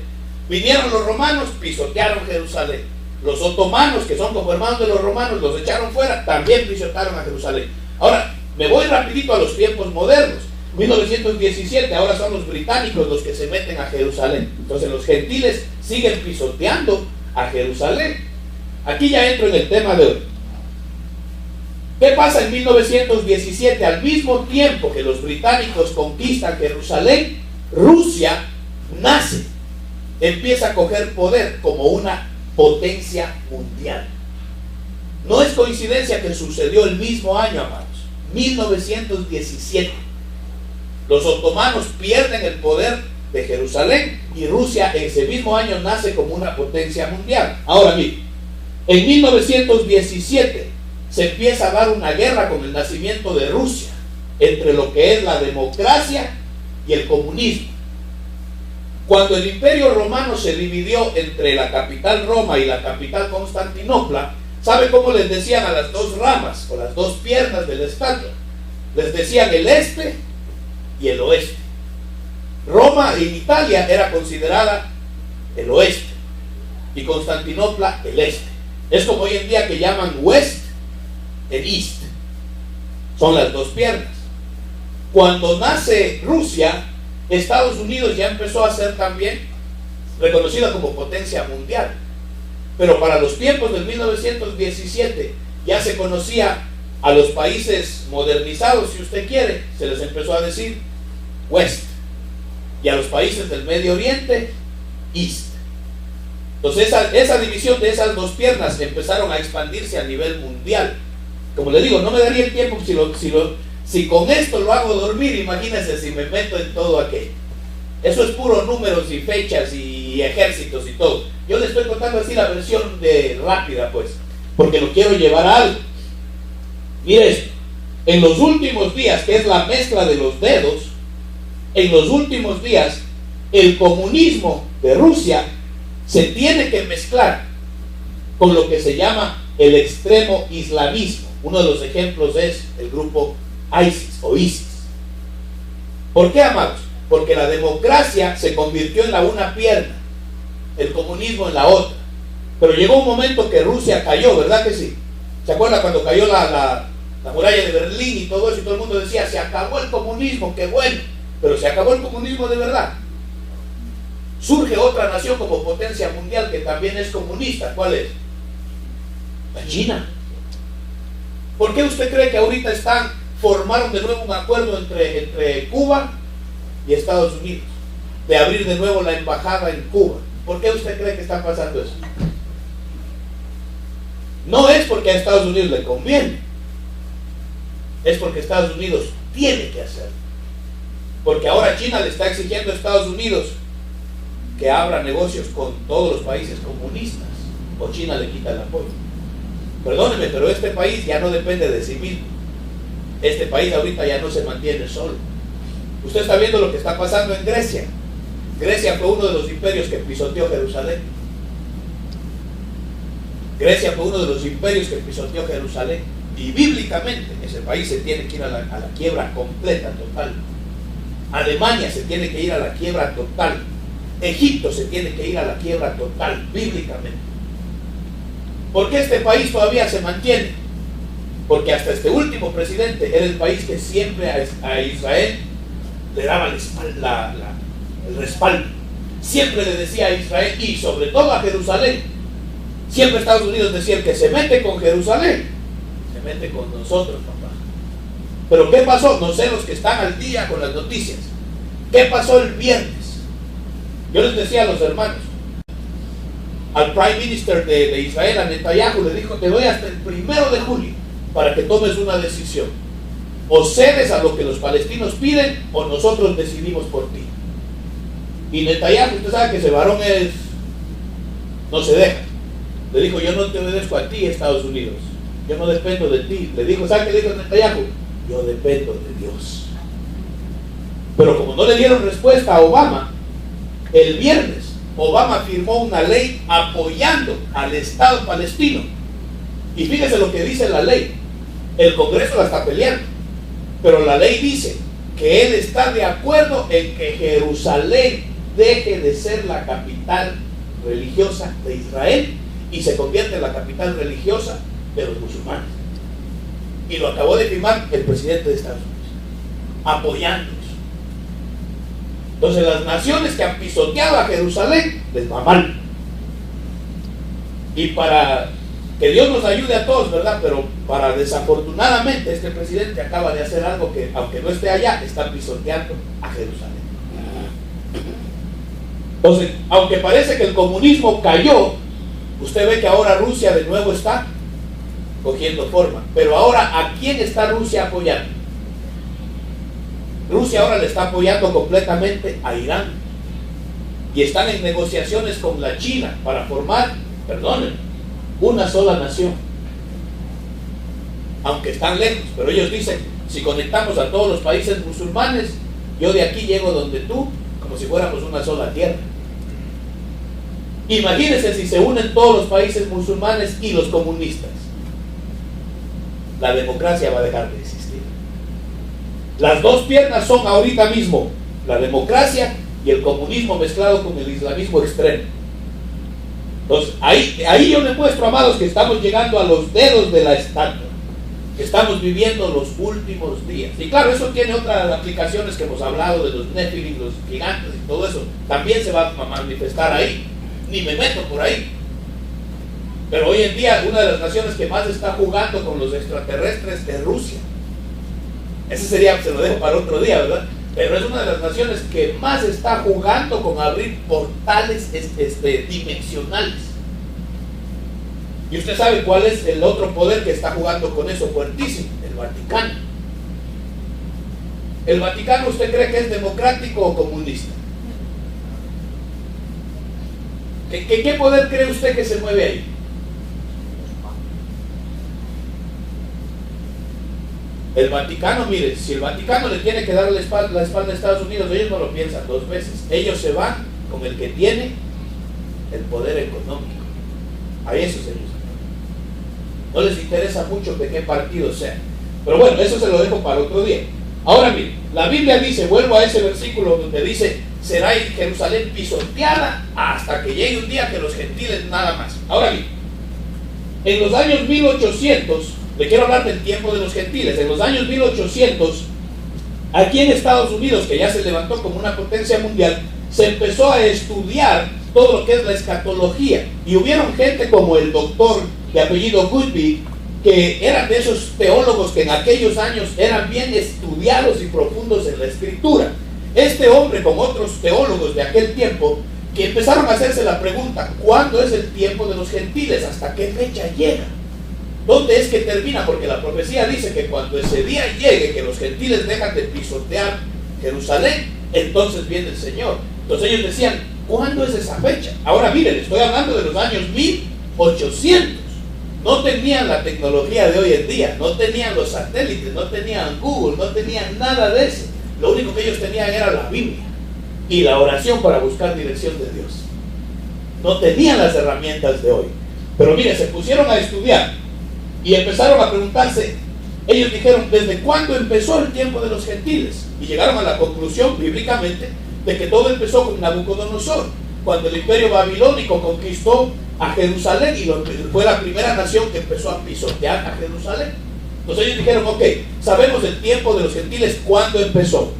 Vinieron los romanos, pisotearon Jerusalén. Los otomanos, que son como hermanos de los romanos, los echaron fuera, también pisotearon a Jerusalén. Ahora, me voy rapidito a los tiempos modernos. 1917, ahora son los británicos los que se meten a Jerusalén. Entonces los gentiles siguen pisoteando a Jerusalén. Aquí ya entro en el tema de hoy. ¿Qué pasa en 1917? Al mismo tiempo que los británicos conquistan Jerusalén, Rusia nace, empieza a coger poder como una potencia mundial. No es coincidencia que sucedió el mismo año, amados, 1917. Los otomanos pierden el poder de Jerusalén y Rusia en ese mismo año nace como una potencia mundial. Ahora bien, en 1917 se empieza a dar una guerra con el nacimiento de Rusia entre lo que es la democracia y el comunismo. Cuando el imperio romano se dividió entre la capital Roma y la capital Constantinopla, ¿sabe cómo les decían a las dos ramas o las dos piernas de la estatua? Les decían el este y el oeste. Roma en Italia era considerada el oeste y Constantinopla el este. Es como hoy en día que llaman west and east. Son las dos piernas. Cuando nace Rusia, Estados Unidos ya empezó a ser también reconocida como potencia mundial. Pero para los tiempos del 1917 ya se conocía a los países modernizados, si usted quiere, se les empezó a decir West. y a los países del Medio Oriente, East. Entonces esa división de esas dos piernas empezaron a expandirse a nivel mundial. Como le digo, no me daría el tiempo si con esto lo hago dormir, imagínense si me meto en todo aquello. Eso es puro números y fechas y ejércitos y todo. Yo le estoy contando así la versión rápida, pues, porque lo quiero llevar a algo. Mire esto, en los últimos días, que es la mezcla de los dedos, en los últimos días, el comunismo de Rusia se tiene que mezclar con lo que se llama el extremo islamismo. Uno de los ejemplos es el grupo ISIS o ISIS. ¿Por qué, amados? Porque la democracia se convirtió en la una pierna, el comunismo en la otra. Pero llegó un momento que Rusia cayó, ¿verdad que sí? ¿Se acuerda cuando cayó la muralla de Berlín y todo eso? Y todo el mundo decía, se acabó el comunismo, qué bueno. Pero se acabó el comunismo de verdad. Surge otra nación como potencia mundial que también es comunista. ¿Cuál es? La China. ¿Por qué usted cree que ahorita formaron de nuevo un acuerdo entre Cuba y Estados Unidos de abrir de nuevo la embajada en Cuba? ¿Por qué usted cree que está pasando eso? No es porque a Estados Unidos le conviene, es porque Estados Unidos tiene que hacerlo. Porque ahora China le está exigiendo a Estados Unidos que abra negocios con todos los países comunistas, o China le quita el apoyo. Perdóneme, pero este país ya no depende de sí mismo. Este país ahorita ya no se mantiene solo. Usted está viendo lo que está pasando en Grecia. Grecia fue uno de los imperios que pisoteó Jerusalén. Grecia fue uno de los imperios que pisoteó Jerusalén. Y bíblicamente ese país se tiene que ir a la quiebra completa, total. Alemania se tiene que ir a la quiebra total. Egipto se tiene que ir a la quiebra total, bíblicamente. ¿Por qué este país todavía se mantiene? Porque hasta este último presidente era el país que siempre a Israel le daba el respaldo. Siempre le decía a Israel y sobre todo a Jerusalén. Siempre Estados Unidos decía, el que se mete con Jerusalén, se mete con nosotros, papá. Pero ¿qué pasó? No sé, los que están al día con las noticias. ¿Qué pasó el viernes? Yo les decía a los hermanos, al Prime Minister de Israel, a Netanyahu, le dijo, te doy hasta el 1 de julio para que tomes una decisión. O cedes a lo que los palestinos piden, o nosotros decidimos por ti. Y Netanyahu, usted sabe que ese varón no se deja. Le dijo, yo no te obedezco a ti, Estados Unidos. Yo no dependo de ti. Le dijo, ¿sabe qué dijo Netanyahu? Yo dependo de Dios. Pero como no le dieron respuesta a Obama, el viernes Obama firmó una ley apoyando al Estado palestino. Y fíjese lo que dice la ley. El Congreso la está peleando, pero la ley dice que él está de acuerdo en que Jerusalén deje de ser la capital religiosa de Israel y se convierte en la capital religiosa de los musulmanes. Y lo acabó de firmar el presidente de Estados Unidos, apoyando eso. Entonces las naciones que han pisoteado a Jerusalén les va mal. Y para que Dios nos ayude a todos, ¿verdad? Pero para desafortunadamente este presidente acaba de hacer algo que, aunque no esté allá, está pisoteando a Jerusalén. Entonces, aunque parece que el comunismo cayó, usted ve que ahora Rusia de nuevo está cogiendo forma. Pero ahora, ¿a quién está Rusia apoyando? Rusia ahora le está apoyando completamente a Irán. Y están en negociaciones con la China para formar, perdonen, una sola nación. Aunque están lejos, pero ellos dicen, si conectamos a todos los países musulmanes, yo de aquí llego donde tú, como si fuéramos una sola tierra. Imagínense si se unen todos los países musulmanes y los comunistas. La democracia va a dejar de existir. Las dos piernas son ahorita mismo la democracia y el comunismo mezclado con el islamismo extremo. Entonces, ahí yo les muestro, amados, que estamos llegando a los dedos de la estatua, que estamos viviendo los últimos días. Y claro, eso tiene otras aplicaciones que hemos hablado de los Nephilim, los gigantes y todo eso. También se va a manifestar ahí. Ni me meto por ahí. Pero hoy en día una de las naciones que más está jugando con los extraterrestres es Rusia. Ese sería, se lo dejo para otro día, ¿verdad? pero es una de las naciones que más está jugando con abrir portales dimensionales. Y usted sabe cuál es el otro poder que está jugando con eso fuertísimo: el Vaticano. ¿El Vaticano usted cree que es democrático o comunista? ¿Qué poder cree usted que se mueve ahí? El Vaticano, mire, si el Vaticano le tiene que dar la espalda a Estados Unidos, ellos no lo piensan dos veces. Ellos se van con el que tiene el poder económico. A esos ellos no les interesa mucho de qué partido sea. Pero bueno, eso se lo dejo para otro día. Ahora mire, la Biblia dice, vuelvo a ese versículo donde dice: será Jerusalén pisoteada hasta que llegue un día que los gentiles nada más. Ahora bien, en los años 1800, le quiero hablar del tiempo de los gentiles. En los años 1800, aquí en Estados Unidos, que ya se levantó como una potencia mundial, se empezó a estudiar todo lo que es la escatología. Y hubieron gente como el doctor de apellido Goodby, que eran de esos teólogos que en aquellos años eran bien estudiados y profundos en la escritura. Este hombre, con otros teólogos de aquel tiempo, que empezaron a hacerse la pregunta: ¿cuándo es el tiempo de los gentiles? ¿Hasta qué fecha llega? ¿Dónde es que termina? Porque la profecía dice que cuando ese día llegue, que los gentiles dejan de pisotear Jerusalén, entonces viene el Señor. Entonces ellos decían: ¿cuándo es esa fecha? Ahora miren, estoy hablando de los años 1800. No tenían la tecnología de hoy en día, no tenían los satélites, no tenían Google, no tenían nada de eso. Lo único que ellos tenían era la Biblia y la oración para buscar dirección de Dios. No tenían las herramientas de hoy. Pero mire, se pusieron a estudiar y empezaron a preguntarse. Ellos dijeron: ¿desde cuándo empezó el tiempo de los gentiles? Y llegaron a la conclusión, bíblicamente, de que todo empezó con Nabucodonosor, cuando el imperio babilónico conquistó a Jerusalén y fue la primera nación que empezó a pisotear a Jerusalén. Entonces ellos dijeron: ok, sabemos el tiempo de los gentiles, ¿cuándo empezó?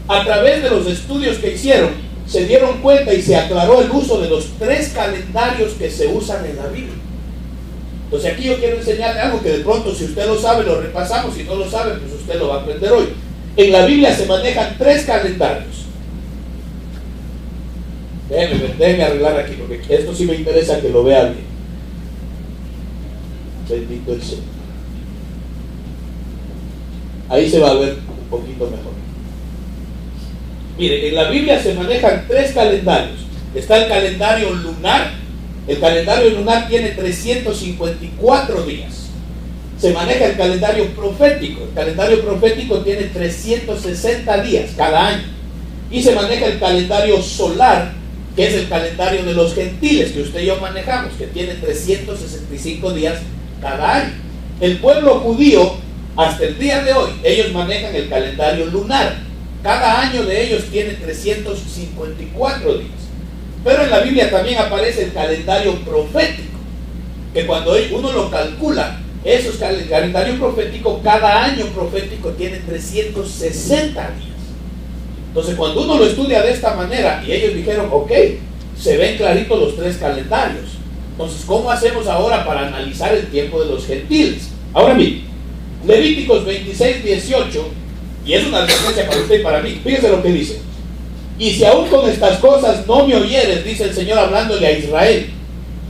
A través de los estudios que hicieron, se dieron cuenta y se aclaró el uso de los 3 calendarios que se usan en la Biblia. Entonces aquí yo quiero enseñarle algo que de pronto, si usted lo sabe, lo repasamos; si no lo sabe, pues usted lo va a aprender hoy. En la Biblia se manejan 3 calendarios. Déjeme arreglar aquí, porque esto sí me interesa que lo vea bien. Bendito el Señor. Ahí se va a ver un poquito mejor. Mire, en la Biblia se manejan 3 calendarios. Está el calendario lunar. El calendario lunar tiene 354 días. Se maneja el calendario profético. El calendario profético tiene 360 días cada año. Y se maneja el calendario solar, que es el calendario de los gentiles que usted y yo manejamos, que tiene 365 días cada año. El pueblo judío, hasta el día de hoy, ellos manejan el calendario lunar. Cada año de ellos tiene 354 días. Pero en la Biblia también aparece el calendario profético, que cuando uno lo calcula, el calendario profético, cada año profético tiene 360 días. Entonces cuando uno lo estudia de esta manera, y ellos dijeron: ok, se ven claritos los 3 calendarios. Entonces, ¿cómo hacemos ahora para analizar el tiempo de los gentiles? Ahora miren, Levíticos 26, 18, y es una advertencia para usted y para mí. Fíjese lo que dice: y si aún con estas cosas no me oyeres, dice el Señor hablándole a Israel,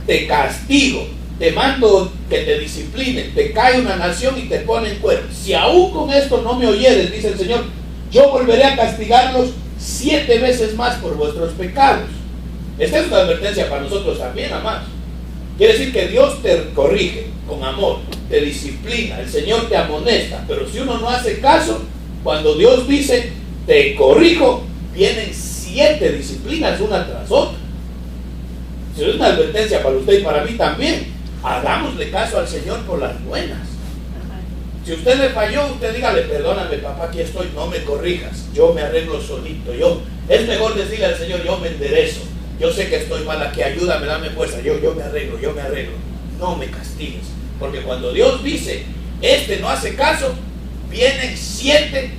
te castigo, te mando que te disciplinen, te cae una nación y te pone en cuerno. Si aún con esto no me oyeres, dice el Señor, yo volveré a castigarlos 7 veces más por vuestros pecados. Esta es una advertencia para nosotros también, amados. Quiere decir que Dios te corrige con amor, te disciplina, el Señor te amonesta, pero si uno no hace caso, cuando Dios dice te corrijo, vienen 7 disciplinas una tras otra. Si es una advertencia para usted y para mí también, hagámosle caso al Señor por las buenas. Si usted le falló, usted dígale: perdóname, papá, aquí estoy, no me corrijas, yo me arreglo solito. Es mejor decirle al Señor: yo me enderezo, yo sé que estoy mal aquí, ayúdame, dame fuerza, yo me arreglo, no me castigues. Porque cuando Dios dice, este no hace caso, vienen 7.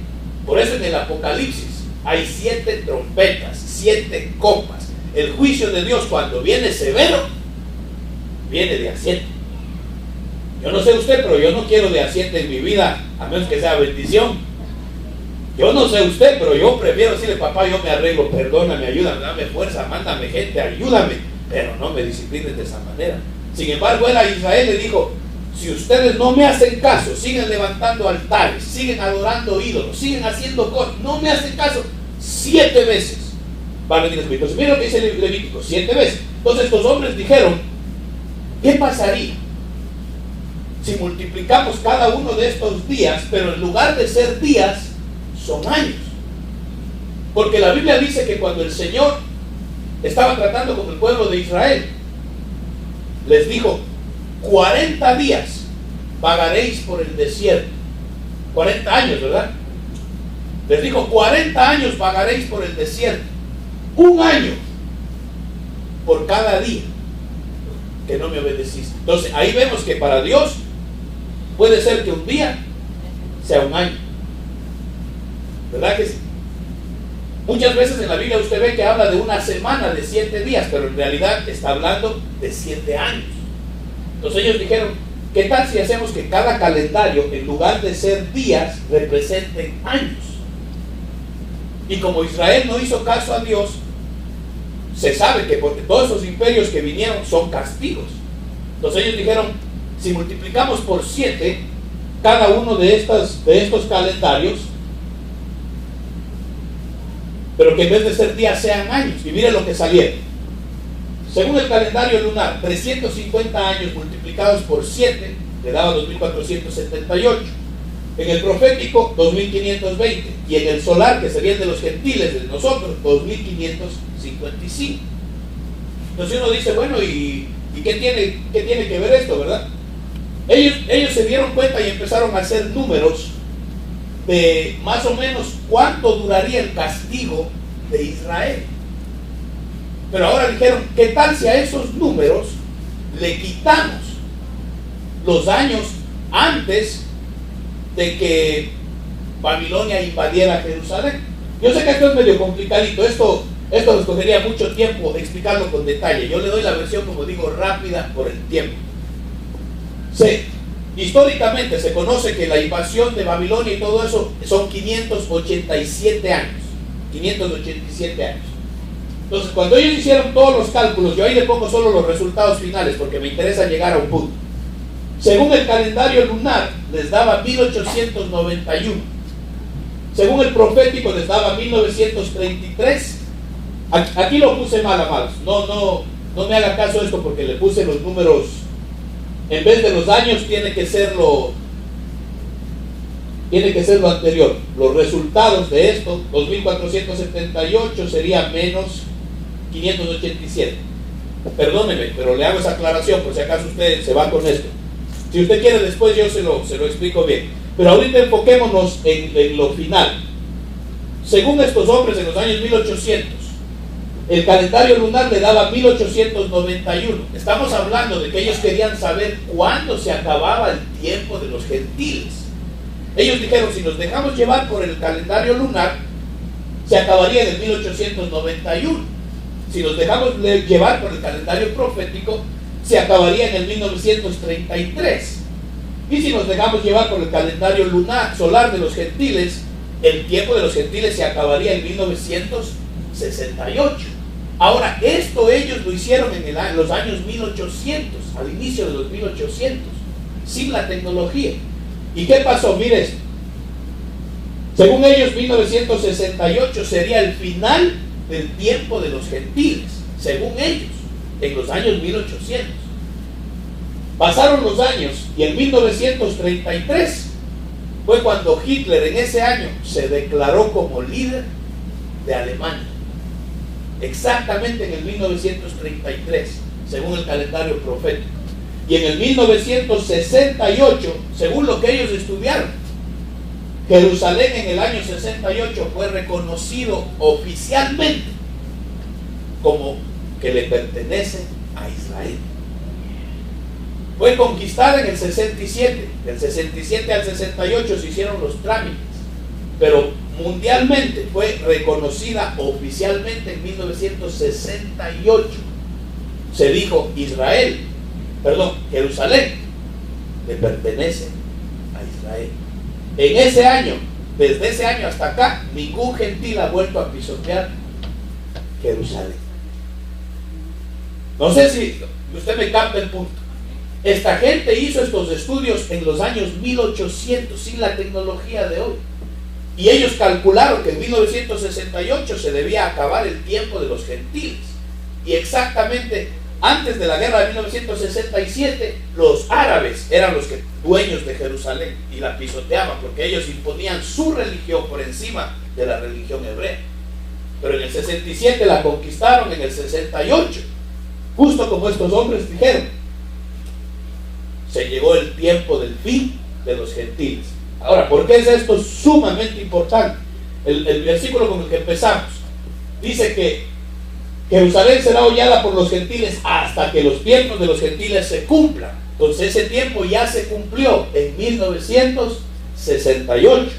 Por eso en el Apocalipsis hay 7 trompetas, 7 copas. El juicio de Dios, cuando viene severo, viene de a 7. Yo no sé usted, pero yo no quiero de a 7 en mi vida, a menos que sea bendición. Yo no sé usted, pero yo prefiero decirle, papá, yo me arreglo, perdóname, ayúdame, dame fuerza, mándame gente, ayúdame, pero no me disciplines de esa manera. Sin embargo, él a Israel le dijo, si ustedes no me hacen caso, siguen levantando altares, siguen adorando ídolos, siguen haciendo cosas, no me hacen caso, 7 veces va a venir el Espíritu. Entonces, mira lo que dice Levítico, 7 veces. Entonces estos hombres dijeron, ¿qué pasaría si multiplicamos cada uno de estos días, pero en lugar de ser días, son años? Porque la Biblia dice que cuando el Señor estaba tratando con el pueblo de Israel, les dijo, 40 días vagaréis por el desierto. 40 años, ¿verdad? Les dijo, 40 años vagaréis por el desierto. 1 año por cada día que no me obedeciste. Entonces ahí vemos que para Dios puede ser que un día sea 1 año. ¿Verdad que sí? Muchas veces en la Biblia usted ve que habla de una semana, de 7 días, pero en realidad está hablando de 7 años. Entonces ellos dijeron, ¿qué tal si hacemos que cada calendario, en lugar de ser días, representen años? Y como Israel no hizo caso a Dios, se sabe que porque todos esos imperios que vinieron son castigos. Entonces ellos dijeron, si multiplicamos por 7 cada uno de estos calendarios, pero que en vez de ser días sean años. Y miren lo que salieron. Según el calendario lunar, 350 años multiplicados por 7 le daba 2478. En el profético, 2520. Y en el solar, que sería el de los gentiles, de nosotros, 2555. Entonces uno dice, bueno, ¿y qué tiene que ver esto, verdad? Ellos se dieron cuenta y empezaron a hacer números de más o menos cuánto duraría el castigo de Israel. Pero ahora dijeron, ¿qué tal si a esos números le quitamos los años antes de que Babilonia invadiera Jerusalén? Yo sé que esto es medio complicadito, esto nos cogería mucho tiempo explicarlo con detalle. Yo le doy la versión, como digo, rápida por el tiempo. Históricamente se conoce que la invasión de Babilonia y todo eso son 587 años. 587 años. Entonces, cuando ellos hicieron todos los cálculos, yo ahí le pongo solo los resultados finales porque me interesa llegar a un punto. Según el calendario lunar, les daba 1891. Según el profético, les daba 1933. Aquí lo puse mal, amados. No me haga caso de esto porque le puse los números. En vez de los años, tiene que ser lo anterior. Los resultados de esto, 2478 sería menos 587. Perdóneme, pero le hago esa aclaración por si acaso usted se va con esto. Si usted quiere después yo se lo explico bien. Pero ahorita enfoquémonos en lo final. Según estos hombres en los años 1800, el calendario lunar le daba 1891. Estamos hablando de que ellos querían saber cuándo se acababa el tiempo de los gentiles. Ellos dijeron, si nos dejamos llevar por el calendario lunar, se acabaría en el 1891. Si nos dejamos llevar por el calendario profético, se acabaría en el 1933. Y si nos dejamos llevar por el calendario lunar, solar de los gentiles, el tiempo de los gentiles se acabaría en 1968. Ahora, esto ellos lo hicieron en los años 1800, al inicio de los 1800, sin la tecnología. ¿Y qué pasó? Mire esto. Según ellos, 1968 sería el final del tiempo de los gentiles, según ellos, en los años 1800. Pasaron los años y en 1933 fue cuando Hitler en ese año se declaró como líder de Alemania. Exactamente en el 1933, según el calendario profético. Y en el 1968, según lo que ellos estudiaron, Jerusalén en el año 68 fue reconocido oficialmente como que le pertenece a Israel. Fue conquistada en el 67. Del 67 al 68 se hicieron los trámites, pero mundialmente fue reconocida oficialmente en 1968. Se dijo Jerusalén le pertenece a Israel. En ese año desde ese año hasta acá, ningún gentil ha vuelto a pisotear Jerusalén. No sé si usted me capta el punto. Esta gente hizo estos estudios en los años 1800, sin la tecnología de hoy. Y ellos calcularon que en 1968 se debía acabar el tiempo de los gentiles. Y exactamente antes de la guerra de 1967, los árabes eran los dueños de Jerusalén y la pisoteaban porque ellos imponían su religión por encima de la religión hebrea. Pero en el 67 la conquistaron, en el 68, justo como estos hombres dijeron, se llegó el tiempo del fin de los gentiles. Ahora, ¿por qué es esto sumamente importante? El versículo con el que empezamos dice que Jerusalén será hollada por los gentiles hasta que los tiempos de los gentiles se cumplan. Entonces ese tiempo ya se cumplió en 1968.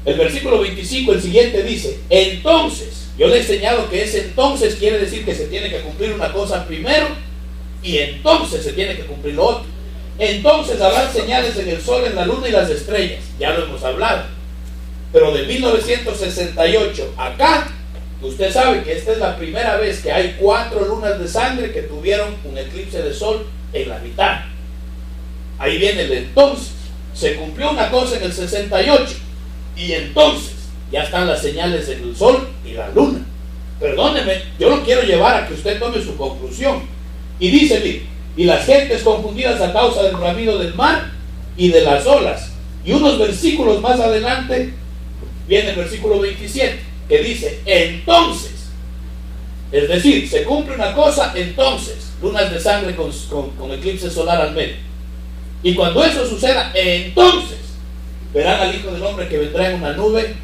El versículo 25, el siguiente dice, entonces, yo le he enseñado que ese entonces quiere decir que se tiene que cumplir una cosa primero y entonces se tiene que cumplir lo otro. Entonces habrán señales en el sol, en la luna y las estrellas. Ya lo hemos hablado. Pero de 1968 acá, usted sabe que esta es la primera vez que hay 4 lunas de sangre que tuvieron un eclipse de sol en la mitad. Ahí viene el entonces. Se cumplió una cosa en el 68 y entonces ya están las señales en el sol y la luna. Perdóneme, yo lo quiero llevar a que usted tome su conclusión. Y dice, mire, y las gentes confundidas a causa del bramido del mar y de las olas. Y unos versículos más adelante viene el versículo 27, que dice, entonces, es decir, se cumple una cosa, entonces, lunas de sangre con eclipse solar al medio. Y cuando eso suceda, entonces, verán al Hijo del Hombre que vendrá en una nube.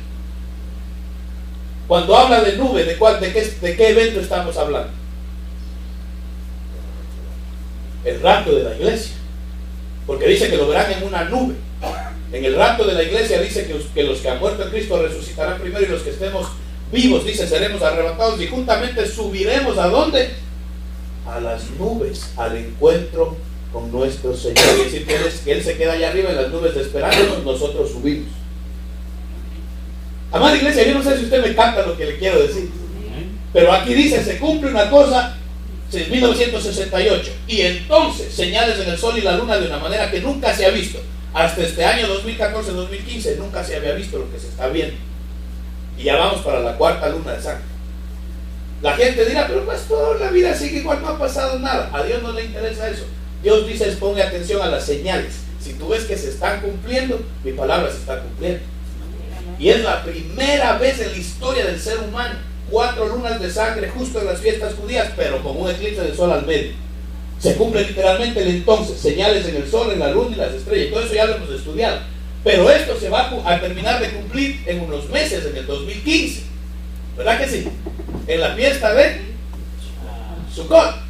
Cuando habla de nube, ¿de qué evento estamos hablando? El rapto de la iglesia, porque dice que lo verán en una nube. En el rapto de la iglesia dice que los que han muerto en Cristo resucitarán primero y los que estemos vivos, dice, seremos arrebatados y juntamente subiremos ¿a dónde? A las nubes, al encuentro con nuestro Señor. Es decir, que Él se queda allá arriba en las nubes esperándonos, nosotros subimos. Amada iglesia, yo no sé si usted me capta lo que le quiero decir, pero aquí dice, se cumple una cosa en 1968 y entonces señales en el sol y la luna de una manera que nunca se ha visto. Hasta este año 2014-2015 nunca se había visto lo que se está viendo. Y ya vamos para la 4ª luna de sangre. La gente dirá, pero pastor, la vida sigue igual, no ha pasado nada. A Dios no le interesa eso. Dios dice, ponga atención a las señales. Si tú ves que se están cumpliendo, mi palabra se está cumpliendo. Y es la primera vez en la historia del ser humano, 4 lunas de sangre justo en las fiestas judías, pero con un eclipse de sol al medio. Se cumple literalmente el entonces, señales en el sol, en la luna y las estrellas. Todo eso ya lo hemos estudiado. Pero esto se va a terminar de cumplir en unos meses, en el 2015. ¿Verdad que sí? En la fiesta de Sukkot.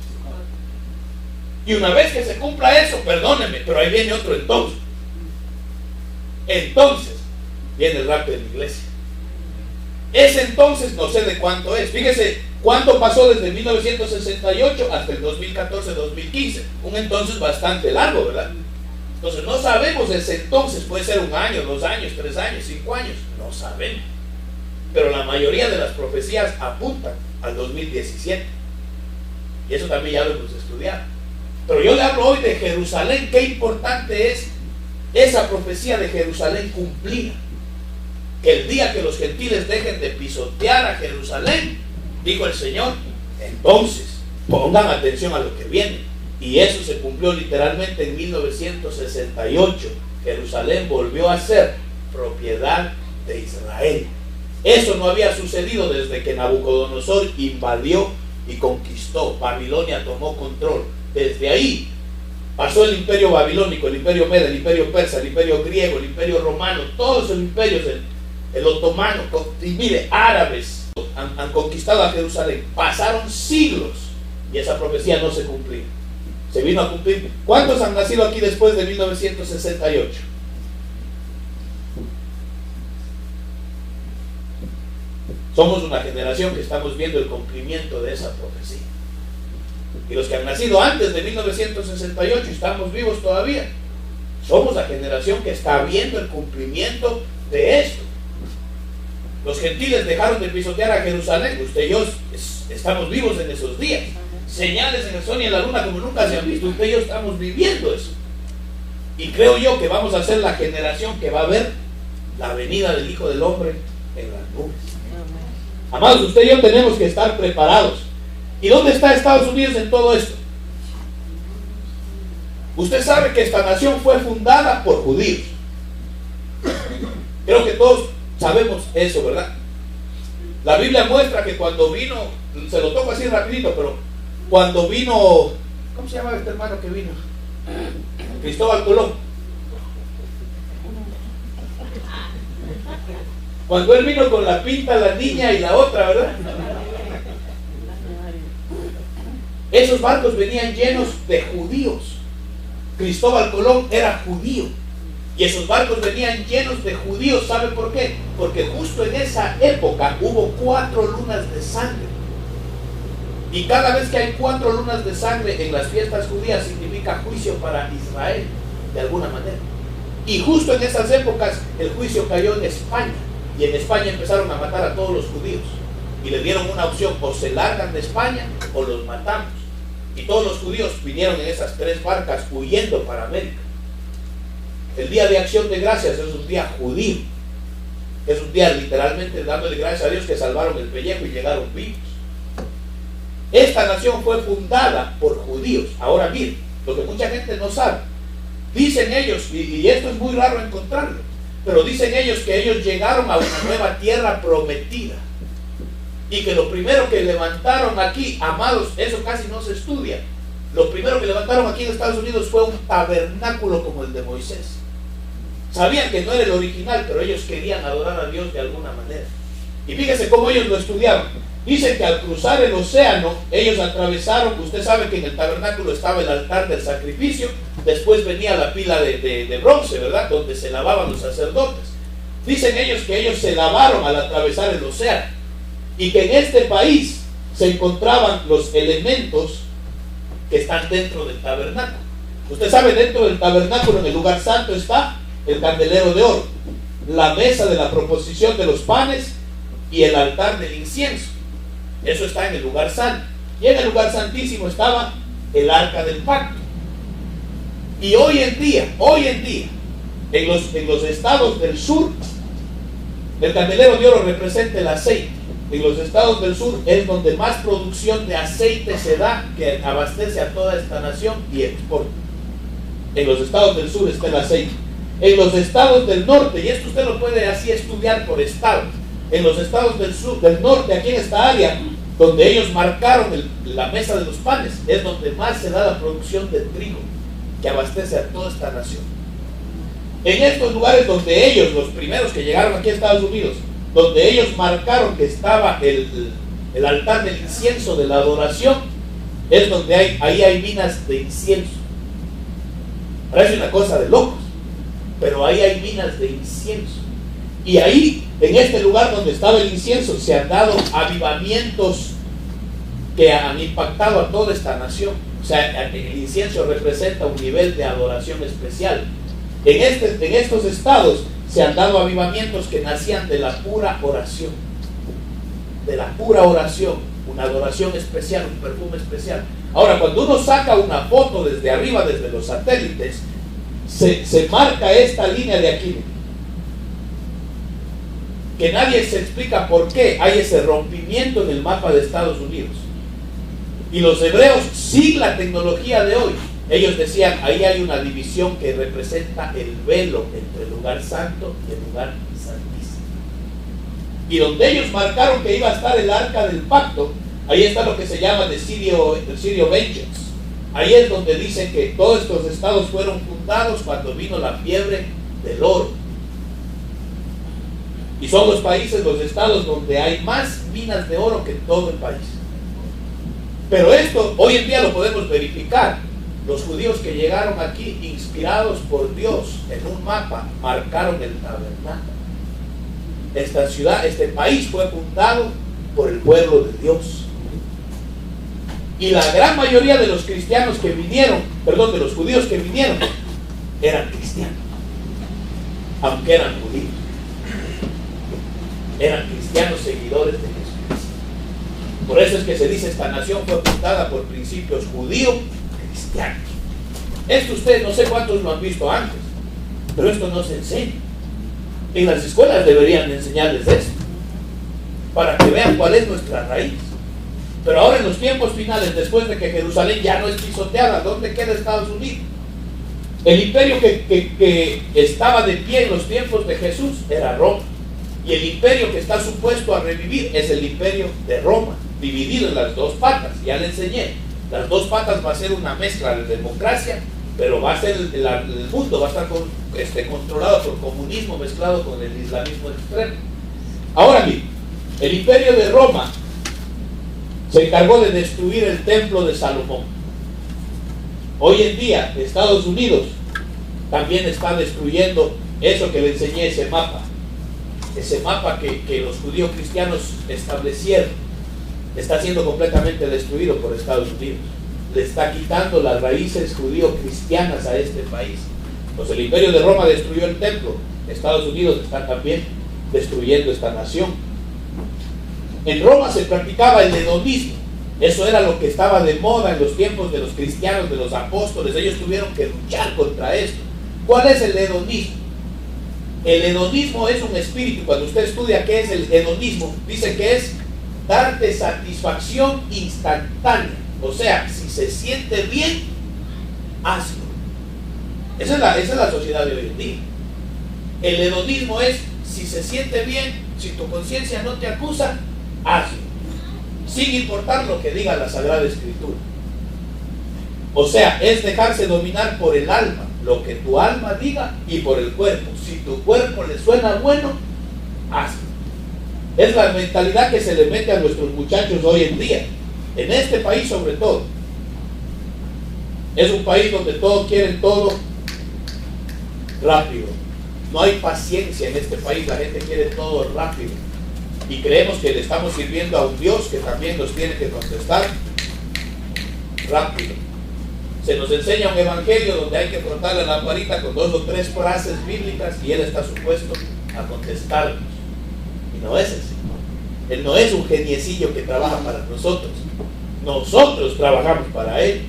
Y una vez que se cumpla eso, perdónenme, pero ahí viene otro entonces. Entonces viene el rapto de la iglesia. Ese entonces no sé de cuánto es. Fíjese cuánto pasó desde 1968 hasta el 2014-2015. Un entonces bastante largo, ¿verdad? Entonces no sabemos ese entonces. Puede ser 1 año, 2 años, 3 años, 5 años. No sabemos. Pero la mayoría de las profecías apuntan al 2017. Y eso también ya lo hemos estudiado. Pero yo le hablo hoy de Jerusalén. Qué importante es esa profecía de Jerusalén cumplida. Que el día que los gentiles dejen de pisotear a Jerusalén, dijo el Señor, entonces pongan atención a lo que viene. Y eso se cumplió literalmente en 1968. Jerusalén volvió a ser propiedad de Israel. Eso no había sucedido desde que Nabucodonosor invadió y conquistó. Babilonia tomó control. Desde ahí pasó el imperio babilónico, el imperio medio, el imperio persa, el imperio griego, el imperio romano, todos los imperios, el otomano, y mire, árabes han conquistado a Jerusalén. Pasaron siglos y esa profecía no se cumplía. Se vino a cumplir. ¿Cuántos han nacido aquí después de 1968? Somos una generación que estamos viendo el cumplimiento de esa profecía. Y los que han nacido antes de 1968 estamos vivos todavía. Somos la generación que está viendo el cumplimiento de esto. Los gentiles dejaron de pisotear a Jerusalén. Usted y yo estamos vivos en esos días. Señales en el sol y en la luna como nunca se han visto. Usted y yo estamos viviendo eso. Y creo yo que vamos a ser la generación que va a ver la venida del Hijo del Hombre en las nubes. Amados, usted y yo tenemos que estar preparados. ¿Y dónde está Estados Unidos en todo esto? Usted sabe que esta nación fue fundada por judíos. Creo que todos sabemos eso, ¿verdad? La Biblia muestra que cuando vino, se lo toco así rapidito, pero cuando vino, ¿cómo se llama este hermano que vino? Cristóbal Colón. Cuando él vino con la Pinta, la Niña y la otra, ¿verdad? Esos barcos venían llenos de judíos. Cristóbal Colón era judío. Y esos barcos venían llenos de judíos. ¿Sabe por qué? Porque justo en esa época hubo 4 lunas de sangre. Y cada vez que hay 4 lunas de sangre en las fiestas judías significa juicio para Israel, de alguna manera. Y justo en esas épocas el juicio cayó en España. Y en España empezaron a matar a todos los judíos. Y le dieron una opción: o se largan de España o los matamos. Y todos los judíos vinieron en esas 3 barcas huyendo para América. El día de Acción de Gracias es un día judío. Es un día literalmente dándole gracias a Dios que salvaron el pellejo y llegaron vivos. Esta nación fue fundada por judíos. Ahora miren, lo que mucha gente no sabe. Dicen ellos, y esto es muy raro encontrarlo, pero dicen ellos que ellos llegaron a una nueva tierra prometida. Y que lo primero que levantaron aquí, amados, eso casi no se estudia. Lo primero que levantaron aquí en Estados Unidos fue un tabernáculo como el de Moisés. Sabían que no era el original, pero ellos querían adorar a Dios de alguna manera. Y fíjese cómo ellos lo estudiaron. Dicen que al cruzar el océano, ellos atravesaron, usted sabe que en el tabernáculo estaba el altar del sacrificio, después venía la pila de bronce, ¿verdad?, donde se lavaban los sacerdotes. Dicen ellos que ellos se lavaron al atravesar el océano, y que en este país se encontraban los elementos que están dentro del tabernáculo. Usted sabe, dentro del tabernáculo, en el lugar santo, está el candelero de oro, la mesa de la proposición de los panes y el altar del incienso. Eso está en el lugar santo. Y en el lugar santísimo estaba el arca del pacto. Y hoy en día, en los estados del sur, el candelero de oro representa el aceite. En los estados del sur es donde más producción de aceite se da, que abastece a toda esta nación y exporta. En los estados del sur está el aceite. En los estados del norte, y esto usted lo puede así estudiar por estados, en los estados del sur, del norte, aquí en esta área, donde ellos marcaron la mesa de los panes, es donde más se da la producción de trigo, que abastece a toda esta nación. En estos lugares donde ellos, los primeros que llegaron aquí a Estados Unidos, donde ellos marcaron que estaba el altar del incienso de la adoración, es donde ahí hay minas de incienso. Parece una cosa de locos, pero ahí hay minas de incienso. Y ahí, en este lugar donde estaba el incienso, se han dado avivamientos que han impactado a toda esta nación. O sea, el incienso representa un nivel de adoración especial. En estos estados se han dado avivamientos que nacían de la pura oración. De la pura oración, una adoración especial, un perfume especial. Ahora, cuando uno saca una foto desde arriba, desde los satélites, se marca esta línea de aquí, que nadie se explica por qué hay ese rompimiento en el mapa de Estados Unidos. Y los hebreos, sin la tecnología de hoy, ellos decían, ahí hay una división que representa el velo entre el lugar santo y el lugar santísimo. Y donde ellos marcaron que iba a estar el arca del pacto, ahí está lo que se llama el Sirio Vengeance. Ahí es donde dicen que todos estos estados fueron fundados cuando vino la fiebre del oro. Y son los países, los estados donde hay más minas de oro que en todo el país. Pero esto hoy en día lo podemos verificar. Los judíos que llegaron aquí, inspirados por Dios en un mapa, marcaron el tabernáculo. Esta ciudad, este país fue fundado por el pueblo de Dios. Y la gran mayoría de los cristianos que vinieron, de los judíos que vinieron, eran cristianos, aunque eran judíos. eran cristianos seguidores de Jesús. Por eso es que se dice, esta nación fue fundada por principios judío-cristianos. Esto ustedes no sé cuántos lo han visto antes, pero esto no se enseña. En las escuelas deberían enseñarles esto, para que vean cuál es nuestra raíz. Pero ahora en los tiempos finales, después de que Jerusalén ya no es pisoteada, ¿dónde queda Estados Unidos? El imperio que estaba de pie en los tiempos de Jesús era Roma. Y el imperio que está supuesto a revivir es el imperio de Roma, dividido en las dos patas. Ya le enseñé, las dos patas va a ser una mezcla de democracia, pero va a ser el mundo va a estar controlado por comunismo mezclado con el islamismo extremo. Ahora bien, el imperio de Roma se encargó de destruir el templo de Salomón. Hoy en día Estados Unidos también está destruyendo eso que le enseñé, ese mapa que los judíos cristianos establecieron. Está siendo completamente destruido por Estados Unidos. Le está quitando las raíces judío-cristianas a este país. Pues el imperio de Roma destruyó el templo. Estados Unidos está también destruyendo esta nación. En Roma se practicaba el hedonismo. Eso era lo que estaba de moda en los tiempos de los cristianos, de los apóstoles. Ellos tuvieron que luchar contra esto. ¿Cuál es el hedonismo? El hedonismo es un espíritu. Cuando usted estudia qué es el hedonismo, dice que es darte satisfacción instantánea. O sea, si se siente bien, hazlo. Esa es la sociedad de hoy en día. El hedonismo es, si se siente bien, si tu conciencia no te acusa, hazlo, sin importar lo que diga la Sagrada Escritura. O sea, es dejarse dominar por el alma, lo que tu alma diga, y por el cuerpo. Si tu cuerpo le suena bueno, hazlo. Es la mentalidad que se le mete a nuestros muchachos hoy en día, en este país sobre todo. Es un país donde todos quieren todo rápido. No hay paciencia en este país, la gente quiere todo rápido. Y creemos que le estamos sirviendo a un Dios que también nos tiene que contestar rápido. Se nos enseña un evangelio donde hay que frotar la lamparita con 2 o 3 frases bíblicas y Él está supuesto a contestarnos. Y no es así. Él no es un geniecillo que trabaja para nosotros. Nosotros trabajamos para Él.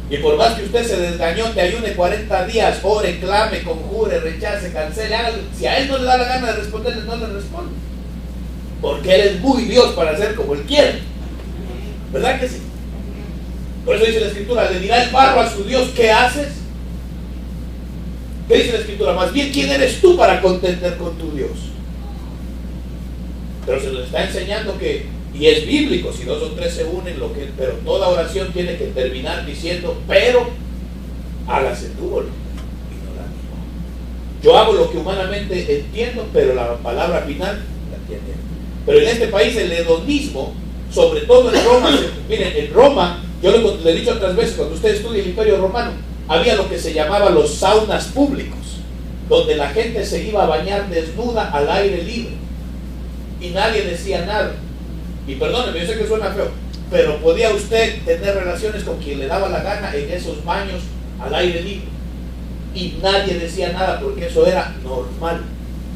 Y por más que usted se desgañó, te ayune 40 días, ore, clame, conjure, rechace, cancele, hágalo. Si a Él no le da la gana de responderle, no le responde. Porque Él es muy Dios para hacer como Él quiere. ¿Verdad que sí? Por eso dice la Escritura, le dirá el barro a su Dios, ¿qué haces? ¿Qué dice la Escritura? Más bien, ¿quién eres tú para contender con tu Dios? Pero se nos está enseñando que, y es bíblico, si 2 o 3 se unen, pero toda oración tiene que terminar diciendo, pero hágase tu voluntad y no la mía. Yo hago lo que humanamente entiendo, pero la palabra final la entiende. Pero en este país el hedonismo, sobre todo en Roma, miren, en Roma, yo le he dicho otras veces, cuando usted estudia el Imperio Romano, había lo que se llamaba los saunas públicos, donde la gente se iba a bañar desnuda al aire libre y nadie decía nada. Y perdóneme, yo sé que suena feo, pero podía usted tener relaciones con quien le daba la gana en esos baños al aire libre y nadie decía nada, porque eso era normal.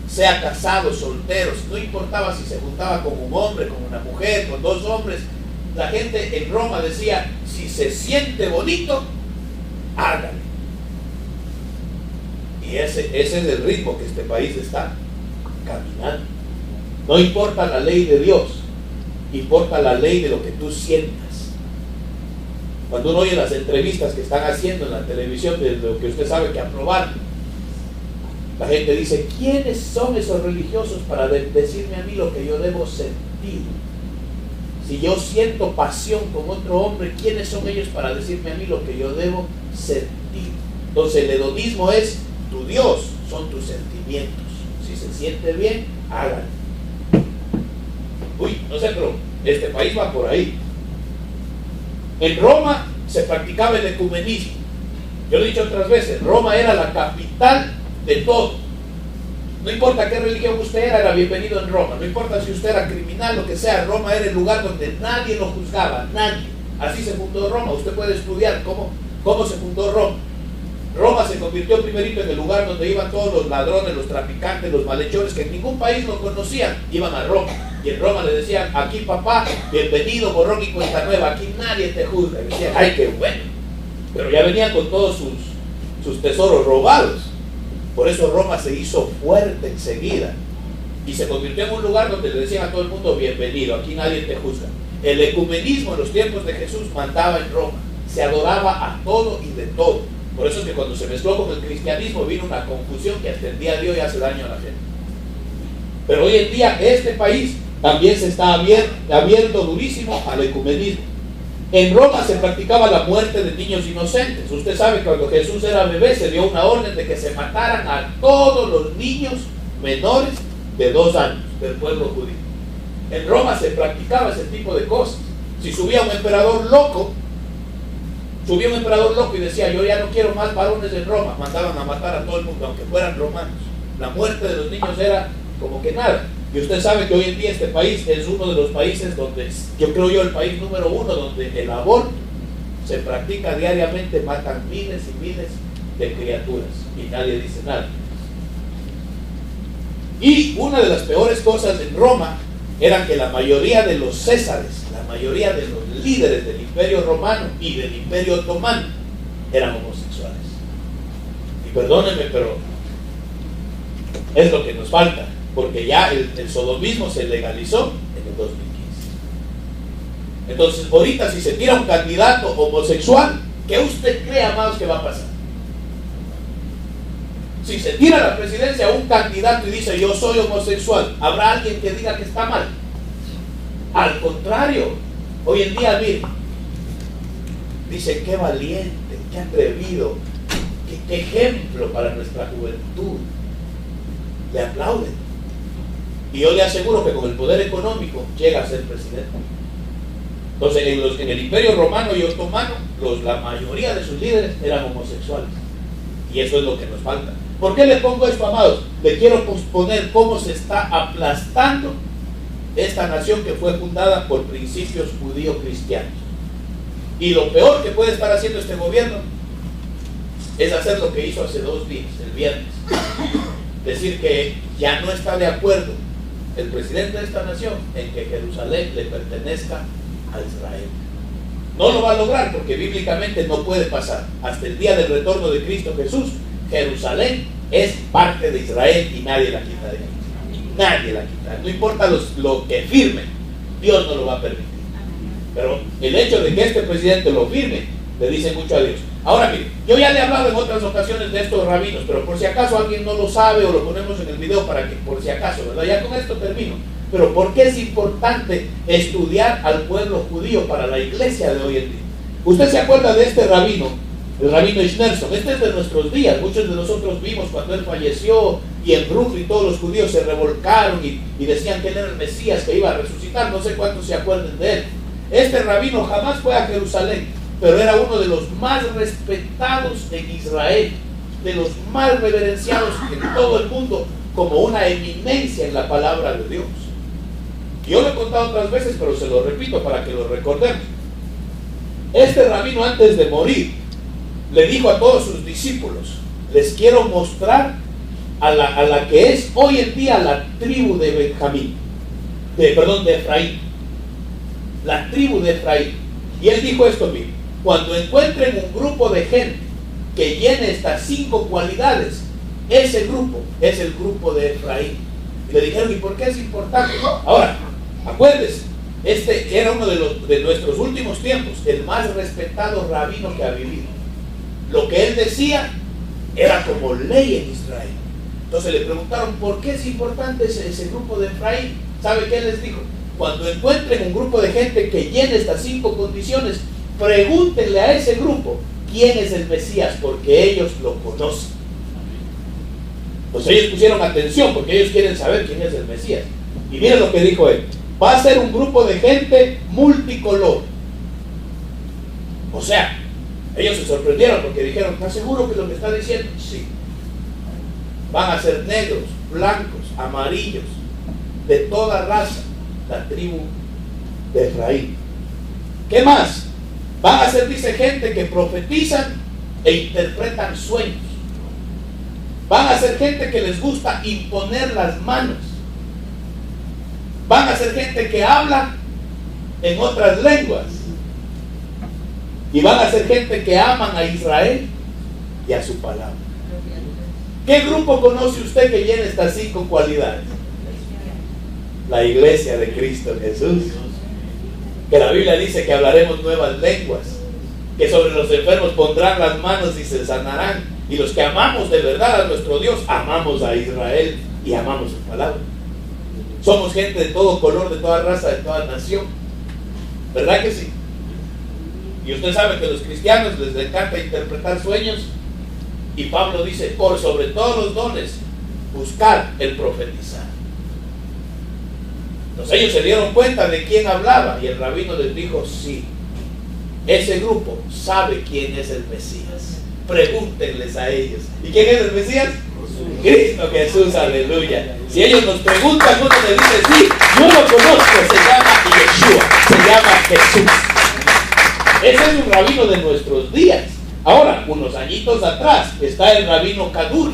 Sea casados, solteros, no importaba si se juntaba con un hombre, con una mujer, con 2 hombres. La gente en Roma decía, si se siente bonito, hágale. Y ese es el ritmo que este país está caminando. No importa la ley de Dios, importa la ley de lo que tú sientas. Cuando uno oye las entrevistas que están haciendo en la televisión de lo que usted sabe que aprobaron, la gente dice, ¿quiénes son esos religiosos para decirme a mí lo que yo debo sentir? Si yo siento pasión con otro hombre, ¿quiénes son ellos para decirme a mí lo que yo debo sentir? Entonces el hedonismo es tu Dios, son tus sentimientos. Si se siente bien, hágalo. Uy, no sé, pero este país va por ahí. En Roma se practicaba el ecumenismo. Yo lo he dicho otras veces, Roma era la capital de todo. No importa qué religión usted era bienvenido en Roma. No importa si usted era criminal, lo que sea, Roma era el lugar donde nadie lo juzgaba, nadie. Así se fundó Roma. Usted puede estudiar cómo se fundó Roma. Roma se convirtió primerito en el lugar donde iban todos los ladrones, los traficantes, los malhechores, que en ningún país lo conocían, iban a Roma. Y en Roma le decían, aquí papá, bienvenido, borrón y cuenta nueva, aquí nadie te juzga. Y decían, ay, qué bueno. Pero ya venían con todos sus tesoros robados. Por eso Roma se hizo fuerte enseguida. Y se convirtió en un lugar donde le decían a todo el mundo, bienvenido, aquí nadie te juzga. El ecumenismo en los tiempos de Jesús mandaba en Roma. Se adoraba a todo y de todo. Por eso es que cuando se mezcló con el cristianismo vino una confusión que hasta el día de hoy hace daño a la gente. Pero hoy en día este país también se está abierto durísimo al ecumenismo. En Roma se practicaba la muerte de niños inocentes. Usted sabe que cuando Jesús era bebé se dio una orden de que se mataran a todos los niños menores de 2 años del pueblo judío. En Roma se practicaba ese tipo de cosas. Si subía un emperador loco y decía, yo ya no quiero más varones en Roma, mandaban a matar a todo el mundo, aunque fueran romanos. La muerte de los niños era como que nada. Y usted sabe que hoy en día este país es uno de los países donde, yo creo el país número 1, donde el aborto se practica diariamente, matan miles y miles de criaturas y nadie dice nada. Y una de las peores cosas en Roma era que la mayoría de los césares, la mayoría de los líderes del Imperio Romano y del Imperio Otomano eran homosexuales. Y perdónenme, pero es lo que nos falta, porque ya el sodomismo se legalizó en el 2015. Entonces, ahorita si se tira un candidato homosexual, ¿qué usted cree, amados, que va a pasar? Si se tira a la presidencia un candidato y dice yo soy homosexual, ¿habrá alguien que diga que está mal? Al contrario, hoy en día, miren, dicen qué valiente, qué atrevido, qué ejemplo para nuestra juventud. Le aplauden. Y yo le aseguro que con el poder económico llega a ser presidente. Entonces, en el Imperio Romano y Otomano, la mayoría de sus líderes eran homosexuales. Y eso es lo que nos falta. ¿Por qué le pongo esto, amados? Le quiero exponer cómo se está aplastando esta nación que fue fundada por principios judío-cristianos. Y lo peor que puede estar haciendo este gobierno es hacer lo que hizo hace 2 días, el viernes. Decir que ya no está de acuerdo el presidente de esta nación en que Jerusalén le pertenezca a Israel. No lo va a lograr porque bíblicamente no puede pasar. Hasta el día del retorno de Cristo Jesús, Jerusalén es parte de Israel y nadie la quita de ahí. Nadie la quita. No importa lo que firme, Dios no lo va a permitir. Pero el hecho de que este presidente lo firme, le dice mucho a Dios. Ahora mire, yo ya le he hablado en otras ocasiones de estos rabinos, pero por si acaso alguien no lo sabe o lo ponemos en el video para que por si acaso, ¿verdad? Ya con esto termino. Pero ¿por qué es importante estudiar al pueblo judío para la iglesia de hoy en día? Usted se acuerda de este rabino, el rabino Schneerson. Este es de nuestros días. Muchos de nosotros vimos cuando él falleció y en Brooklyn todos los judíos se revolcaron y decían que él era el Mesías que iba a resucitar. No sé cuántos se acuerdan de él. Este rabino jamás fue a Jerusalén, pero era uno de los más respetados en Israel, de los más reverenciados en todo el mundo, como una eminencia en la palabra de Dios. Yo lo he contado otras veces, pero se lo repito para que lo recordemos. Este rabino, antes de morir, le dijo a todos sus discípulos: les quiero mostrar a la que es hoy en día la tribu de Benjamín, de Efraín, la tribu de Efraín. Y él dijo esto: mire, cuando encuentren un grupo de gente que llene estas 5 cualidades, ese grupo es el grupo de Efraín. Y le dijeron: ¿y por qué es importante? Ahora, acuérdense, este era uno de nuestros últimos tiempos, el más respetado rabino que ha vivido. Lo que él decía era como ley en Israel. Entonces le preguntaron: ¿por qué es importante ese grupo de Efraín? ¿Sabe qué les dijo? Cuando encuentren un grupo de gente que llene estas 5 condiciones, pregúntenle a ese grupo quién es el Mesías, porque ellos lo conocen. Pues ellos pusieron atención porque ellos quieren saber quién es el Mesías. Y miren lo que dijo él: va a ser un grupo de gente multicolor. O sea, ellos se sorprendieron porque dijeron: ¿estás seguro que es lo que está diciendo? Sí. Van a ser negros, blancos, amarillos, de toda raza, la tribu de Efraín. ¿Qué más? Van a ser, dice, gente que profetizan e interpretan sueños. Van a ser gente que les gusta imponer las manos. Van a ser gente que habla en otras lenguas. Y van a ser gente que aman a Israel y a su palabra. ¿Qué grupo conoce usted que llene estas 5 cualidades? La iglesia de Cristo Jesús. Que la Biblia dice que hablaremos nuevas lenguas, que sobre los enfermos pondrán las manos y se sanarán. Y los que amamos de verdad a nuestro Dios, amamos a Israel y amamos su palabra. Somos gente de todo color, de toda raza, de toda nación. ¿Verdad que sí? Y usted sabe que a los cristianos les encanta interpretar sueños. Y Pablo dice, por sobre todos los dones, buscar el profetizar. Entonces ellos se dieron cuenta de quién hablaba y el rabino les dijo, sí, ese grupo sabe quién es el Mesías. Pregúntenles a ellos. ¿Y quién es el Mesías? Cristo Jesús, aleluya. Si ellos nos preguntan, uno les dice, sí, yo lo conozco, se llama Yeshua, se llama Jesús. Ese es un rabino de nuestros días. Ahora, unos añitos atrás, está el rabino Kadur.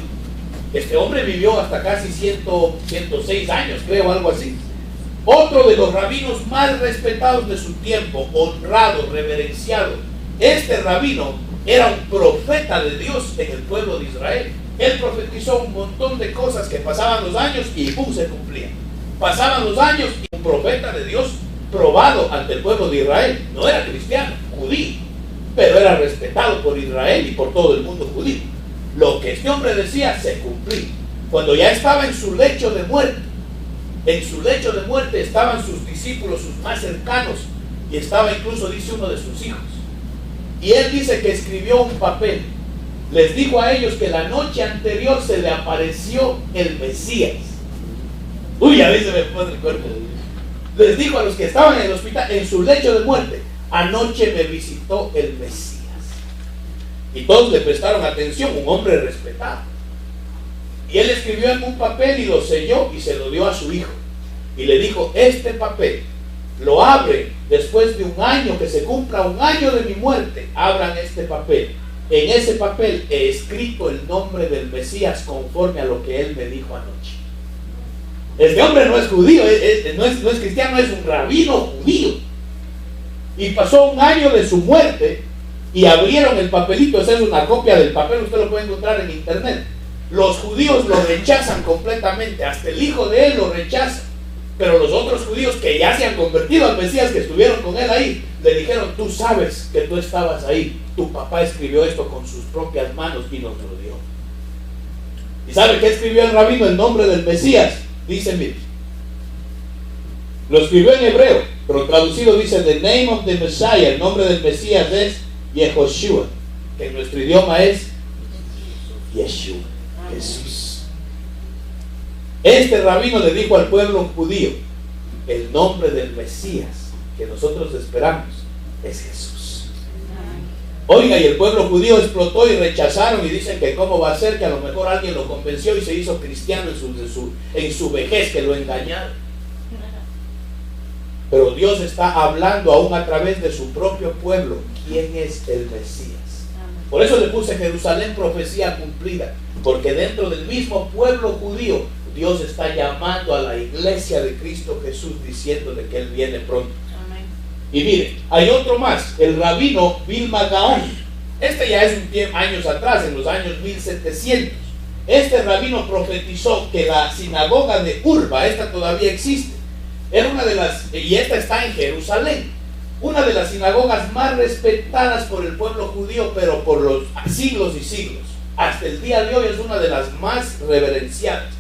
Este hombre vivió hasta casi 106 años, creo, algo así. Otro de los rabinos más respetados de su tiempo, honrado, reverenciado. Este rabino era un profeta de Dios en el pueblo de Israel. Él profetizó un montón de cosas que pasaban los años y ¡pum! Se cumplían. Pasaban los años y un profeta de Dios probado ante el pueblo de Israel. No era cristiano, judío, pero era respetado por Israel y por todo el mundo judío. Lo que este hombre decía se cumplía. Cuando ya estaba en su lecho de muerte, estaban sus discípulos, sus más cercanos, y estaba incluso, dice, uno de sus hijos. Y él dice que escribió un papel. Les dijo a ellos que la noche anterior se le apareció el Mesías. Uy, a veces me pone el cuerpo. Les dijo a los que estaban en el hospital, en su lecho de muerte, anoche me visitó el Mesías. Y todos le prestaron atención, un hombre respetado. Y él escribió en un papel y lo selló y se lo dio a su hijo. Y le dijo, este papel lo abre después de un año, que se cumpla un año de mi muerte. Abran este papel. En ese papel he escrito el nombre del Mesías conforme a lo que él me dijo anoche. Este hombre no es judío, no es cristiano, es un rabino judío. Y pasó un año de su muerte y abrieron el papelito. Esa es una copia del papel, usted lo puede encontrar en internet. Los judíos lo rechazan completamente, hasta el hijo de él lo rechaza. Pero los otros judíos que ya se han convertido al Mesías, que estuvieron con él ahí, le dijeron, tú sabes que tú estabas ahí, tu papá escribió esto con sus propias manos y nos lo dio. ¿Y sabe qué escribió el rabino? El nombre del Mesías. Dice, mire, lo escribió en hebreo, pero traducido dice, the name of the Messiah, el nombre del Mesías es Yehoshua, que en nuestro idioma es Yeshua, Jesús. Este rabino le dijo al pueblo judío, el nombre del Mesías que nosotros esperamos es Jesús. Oiga, y el pueblo judío explotó y rechazaron y dicen que cómo va a ser, que a lo mejor alguien lo convenció y se hizo cristiano en su vejez, que lo engañaron. Pero Dios está hablando aún a través de su propio pueblo quién es el Mesías. Por eso le puse Jerusalén profecía cumplida, porque dentro del mismo pueblo judío Dios está llamando a la iglesia de Cristo Jesús, diciéndole que Él viene pronto. Amén. Y mire, hay otro más, el rabino Vilma Gaón. Este ya es años atrás, en los años 1700. Este rabino profetizó que la sinagoga de Urba, esta todavía existe, era una de las, y esta está en Jerusalén, una de las sinagogas más respetadas por el pueblo judío, pero por los siglos y siglos. Hasta el día de hoy es una de las más reverenciadas.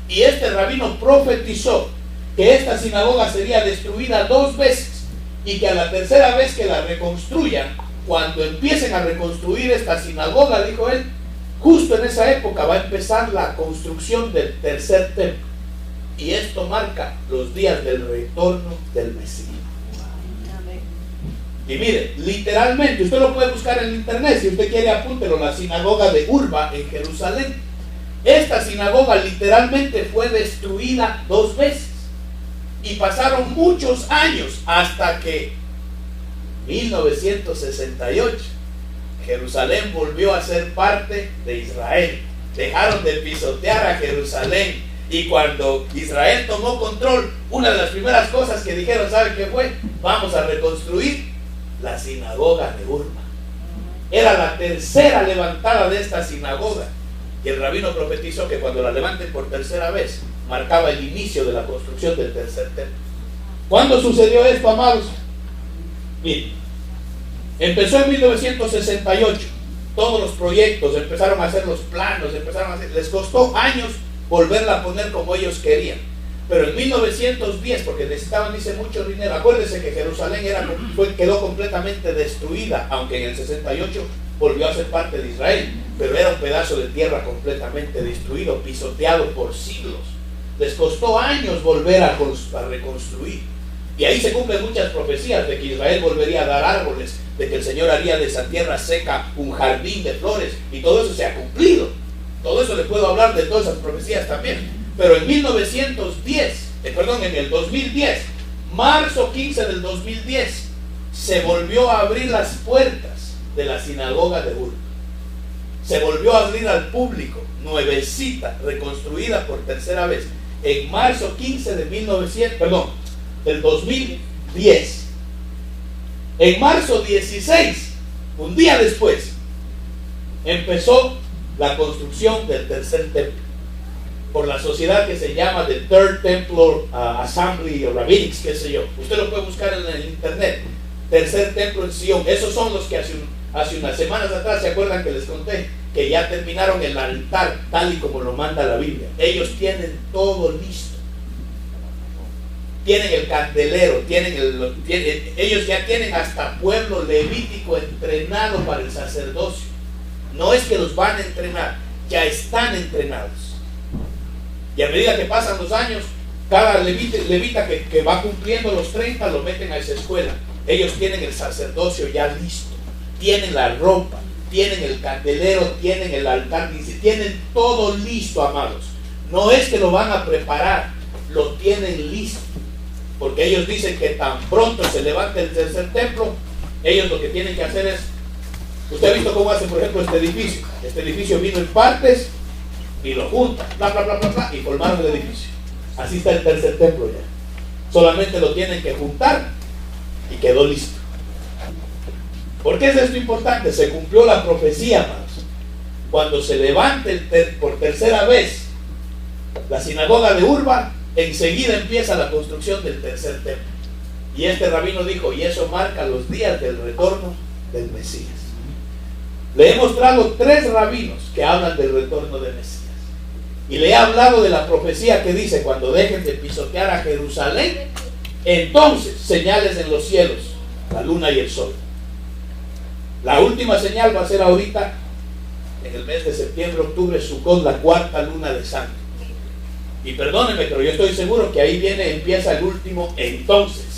Y este rabino profetizó que esta sinagoga sería destruida 2 veces y que a la tercera vez que la reconstruyan, cuando empiecen a reconstruir esta sinagoga, dijo él, justo en esa época va a empezar la construcción del tercer templo. Y esto marca los días del retorno del Mesías. Y mire, literalmente, usted lo puede buscar en internet, si usted quiere apúntelo, la sinagoga de Urba en Jerusalén. Esta sinagoga literalmente fue destruida 2 veces y pasaron muchos años hasta que 1968 Jerusalén volvió a ser parte de Israel. Dejaron de pisotear a Jerusalén. Y cuando Israel tomó control, una de las primeras cosas que dijeron, ¿saben qué fue? Vamos a reconstruir la sinagoga de Urma. Era la tercera levantada de esta sinagoga. Y el rabino profetizó que cuando la levanten por tercera vez, marcaba el inicio de la construcción del tercer templo. ¿Cuándo sucedió esto, amados? Miren, empezó en 1968. Todos los proyectos, empezaron a hacer los planos, les costó años volverla a poner como ellos querían. Pero en 1910, porque necesitaban, dice, mucho dinero. Acuérdense que Jerusalén quedó completamente destruida, aunque en el 68 volvió a ser parte de Israel, pero era un pedazo de tierra completamente destruido, pisoteado por siglos. Les costó años volver a reconstruir. Y ahí se cumplen muchas profecías de que Israel volvería a dar árboles, de que el Señor haría de esa tierra seca un jardín de flores, y todo eso se ha cumplido. Todo eso les puedo hablar de todas esas profecías también. Pero en en el 2010, marzo 15 del 2010, se volvió a abrir las puertas de la sinagoga de Urma. Se volvió a abrir al público, nuevecita, reconstruida por tercera vez. En marzo 15 del 2010. En marzo 16, un día después, empezó la construcción del tercer templo por la sociedad que se llama The Third Temple Assembly of Rabbinics, qué sé yo. Usted lo puede buscar en el internet. Tercer templo en Sion. Esos son los que hace unas semanas atrás, ¿se acuerdan que les conté? Que ya terminaron el altar tal y como lo manda la Biblia. Ellos tienen todo listo. Tienen el candelero, ellos ya tienen hasta pueblo levítico entrenado para el sacerdocio. No es que los van a entrenar, ya están entrenados. Y a medida que pasan los años, cada levita que va cumpliendo los 30 lo meten a esa escuela. Ellos tienen el sacerdocio ya listo, tienen la ropa, tienen el candelero, tienen el altar, tienen todo listo, amados. No es que lo van a preparar, lo tienen listo. Porque ellos dicen que tan pronto se levante el tercer templo, ellos lo que tienen que hacer es, usted ha visto cómo hace, por ejemplo, este edificio. Este edificio vino en partes y lo juntan, bla, bla, bla, bla, bla, y formaron el edificio. Así está el tercer templo ya. Solamente lo tienen que juntar y quedó listo. ¿Por qué es esto importante? Se cumplió la profecía, hermanos. Cuando se levante por tercera vez la sinagoga de Urma, enseguida empieza la construcción del tercer templo. Y este rabino dijo, y eso marca los días del retorno del Mesías. Le he mostrado 3 rabinos que hablan del retorno del Mesías. Y le he hablado de la profecía que dice, cuando dejen de pisotear a Jerusalén, entonces señales en los cielos, la luna y el sol. La última señal va a ser ahorita, en el mes de septiembre, octubre, Sukkot, la 4ª luna de sangre. Y perdónenme, pero yo estoy seguro que ahí empieza el último entonces.